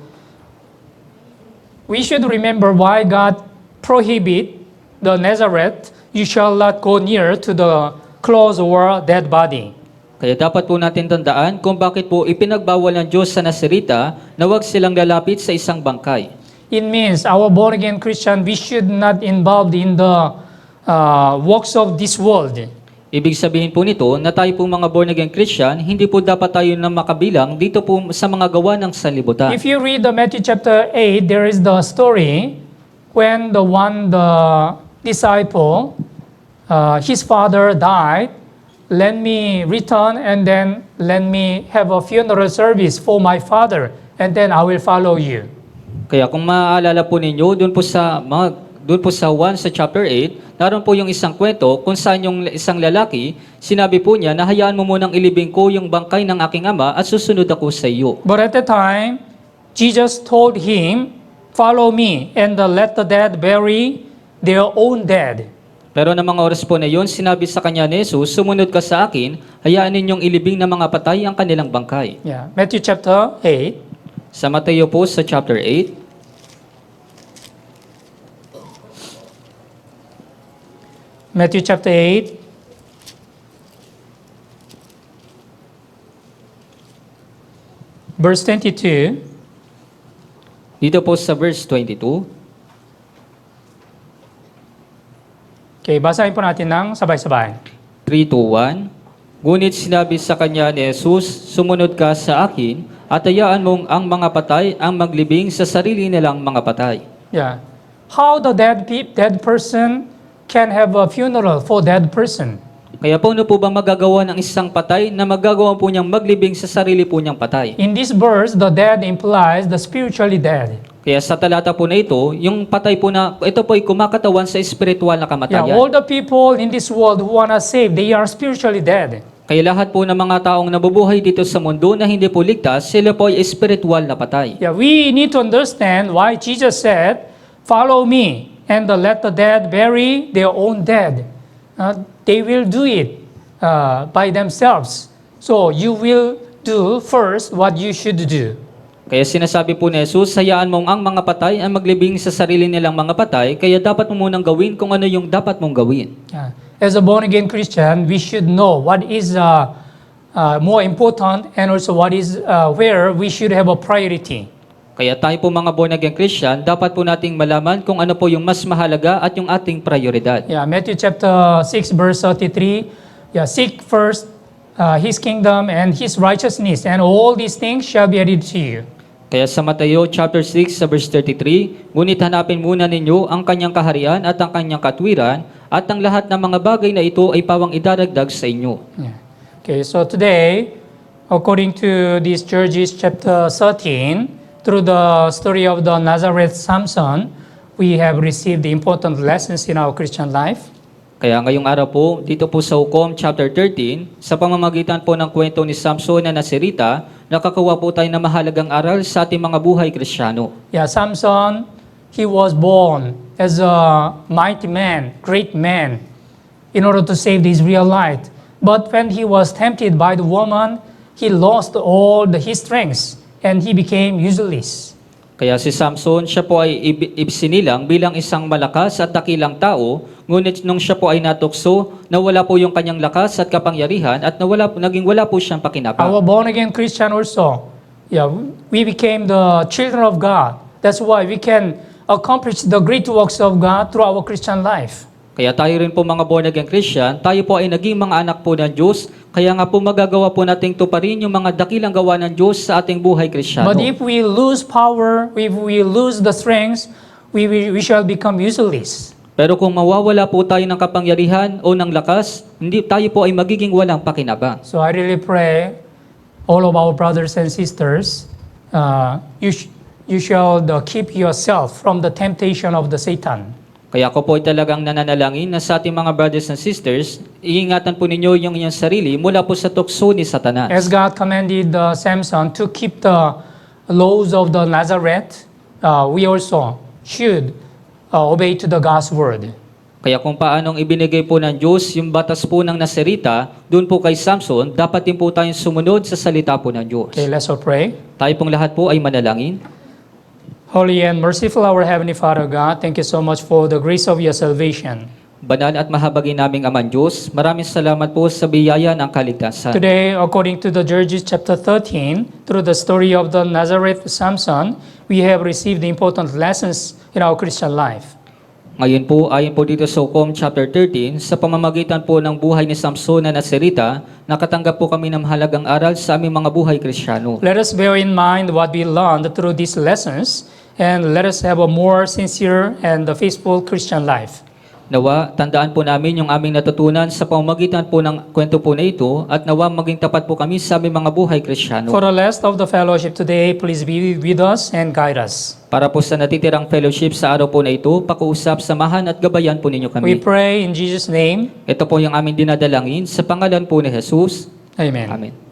we should remember why God prohibit the Nazareth. You shall not go near to the close or dead body. Kaya dapat po natin tandaan kung bakit po ipinagbawal ng Diyos sa Nazarita na huwag silang lalapit sa isang bangkay. It means our born-again Christian, we should not involved in the works of this world. Ibig sabihin po nito na tayo po mga born-again Christian, hindi po dapat tayo na makabilang dito po sa mga gawa ng sanlibutan. If you read the Matthew chapter 8, there is the story when the disciple, his father died. Let me return and then let me have a funeral service for my father and then I will follow you. Kaya kung maaalala po ninyo, doon po sa 1 sa chapter 8, naroon po yung isang kwento kung saan yung isang lalaki, sinabi po niya na hayaan mo munang ilibing ko yung bangkay ng aking ama at susunod ako sa iyo. But at the time, Jesus told him, follow me and let the dead bury their own dead. Pero ng mga oras po na yun, sinabi sa kanya ni Jesus, sumunod ka sa akin, hayaan ninyong ilibing ng mga patay ang kanilang bangkay. Matthew chapter 8. Sa Mateo po sa chapter 8, Matthew chapter 8. Verse 22. dito po sa verse 22, Okay, basahin po natin ng sabay-sabay. 3:1. Ngunit sinabi sa kanya ni Jesus, sumunod ka sa akin at hayaan mong ang mga patay ang maglibing sa sarili nilang mga patay. How the dead person can have a funeral for dead person? Kaya paano po ba magagawa ng isang patay na magagawa po niyang maglibing sa sarili po niyang patay? In this verse, the dead implies the spiritually dead. Kaya sa talata po na ito, yung patay po na, ito po ay kumakatawan sa espiritual na Yeah, kamatayan. all the people in this world who wanna save, they are spiritually dead. Kaya lahat po ng mga taong nabubuhay dito sa mundo na hindi po ligtas, sila po ay espiritual na patay. Yeah, we need to understand why Jesus said, "Follow me, and let the dead bury their own dead." They will do it by themselves. So you will do first what you should do. Kaya sinasabi po ni Jesus, hayaan mong ang mga patay ang maglibing sa sarili nilang mga patay, kaya dapat mo munang gawin kung ano yung dapat mong gawin. As a born-again Christian, we should know what is more important and also what is where we should have a priority. Kaya tayo po mga born-again Christian, dapat po nating malaman kung ano po yung mas mahalaga at yung ating prioridad. Yeah, Matthew chapter 6, verse 33. Yeah, seek first His kingdom and His righteousness, and all these things shall be added to you. Kaya sa Mateo chapter 6 sa verse 33, ngunit hanapin muna ninyo ang kanyang kaharian at ang kanyang katwiran, at ang lahat ng mga bagay na ito ay pawang idadagdag sa inyo. Yeah. Okay, so today, according to this Judges chapter 13, through the story of the Nazareth Samson, we have received the important lessons in our Christian life. Kaya ngayong araw po, dito po sa Hukom chapter 13, sa pamamagitan po ng kwento ni Samson na Nazarita, nakakawa po tayo ng mahalagang aral sa ating mga buhay Kristiyano. Yeah, Samson, he was born as a mighty man, great man, in order to save the Israelite. But when he was tempted by the woman, he lost all his strengths and he became useless. Kaya si Samson, siya po ay ibsinilang bilang isang malakas at dakilang tao, ngunit nung siya po ay natukso, nawala po yung kanyang lakas at kapangyarihan at naging wala po siyang pakinabang. Our born-again Christian also, yeah, we became the children of God. That's why we can accomplish the great works of God through our Christian life. Kaya tayo rin po mga born-again Christian, tayo po ay naging mga anak po ng Diyos, kaya nga po magagawa po nating tuparin yung mga dakilang gawa ng Diyos sa ating buhay Kristiyano. But if we lose power, if we lose the strength, we shall become useless. Pero kung mawawala po tayo ng kapangyarihan o ng lakas, hindi tayo po ay magiging walang pakinabang. So I really pray all of our brothers and sisters, you shall keep yourself from the temptation of the Satan. Kaya ako po ay talagang nananalangin na sa ating mga brothers and sisters, iingatan po ninyo yung inyong sarili mula po sa tukso ni Satanas. As God commanded Samson to keep the laws of the Nazareth, we also should obey to the God's word. Kaya kung paanong ibinigay po ng Diyos yung batas po ng Nazarita, doon po kay Samson, dapat din po tayong sumunod sa salita po ng Diyos. Okay, let's all pray. Tayo pong lahat po ay manalangin. Holy and merciful our Heavenly Father God, thank you so much for the grace of your salvation. Banal at mahabagin naming Amang Diyos, maraming salamat po sa biyaya ng kaligtasan. Today, according to the Judges chapter 13, through the story of the Nazareth Samson, we have received the important lessons in our Christian life. Ngayon po, ayon po dito sa Hukom chapter 13, sa pamamagitan po ng buhay ni Samson na Nazarita, nakatanggap po kami ng mahalagang aral sa aming mga buhay Kristiyano. Let us bear in mind what we learned through these lessons, and let us have a more sincere and faithful Christian life. Nawa, tandaan po namin yung aming natutunan sa pamamagitan po ng kwento po na ito at nawa maging tapat po kami sa aming mga buhay Kristiyano. For the rest of the fellowship today, please be with us and guide us. Para po sa natitirang fellowship sa araw po na ito, pakiusap, samahan at gabayan po ninyo We kami. pray in Jesus' name. Ito po yung aming dinadalangin sa pangalan po ni Jesus. Amen. Amen.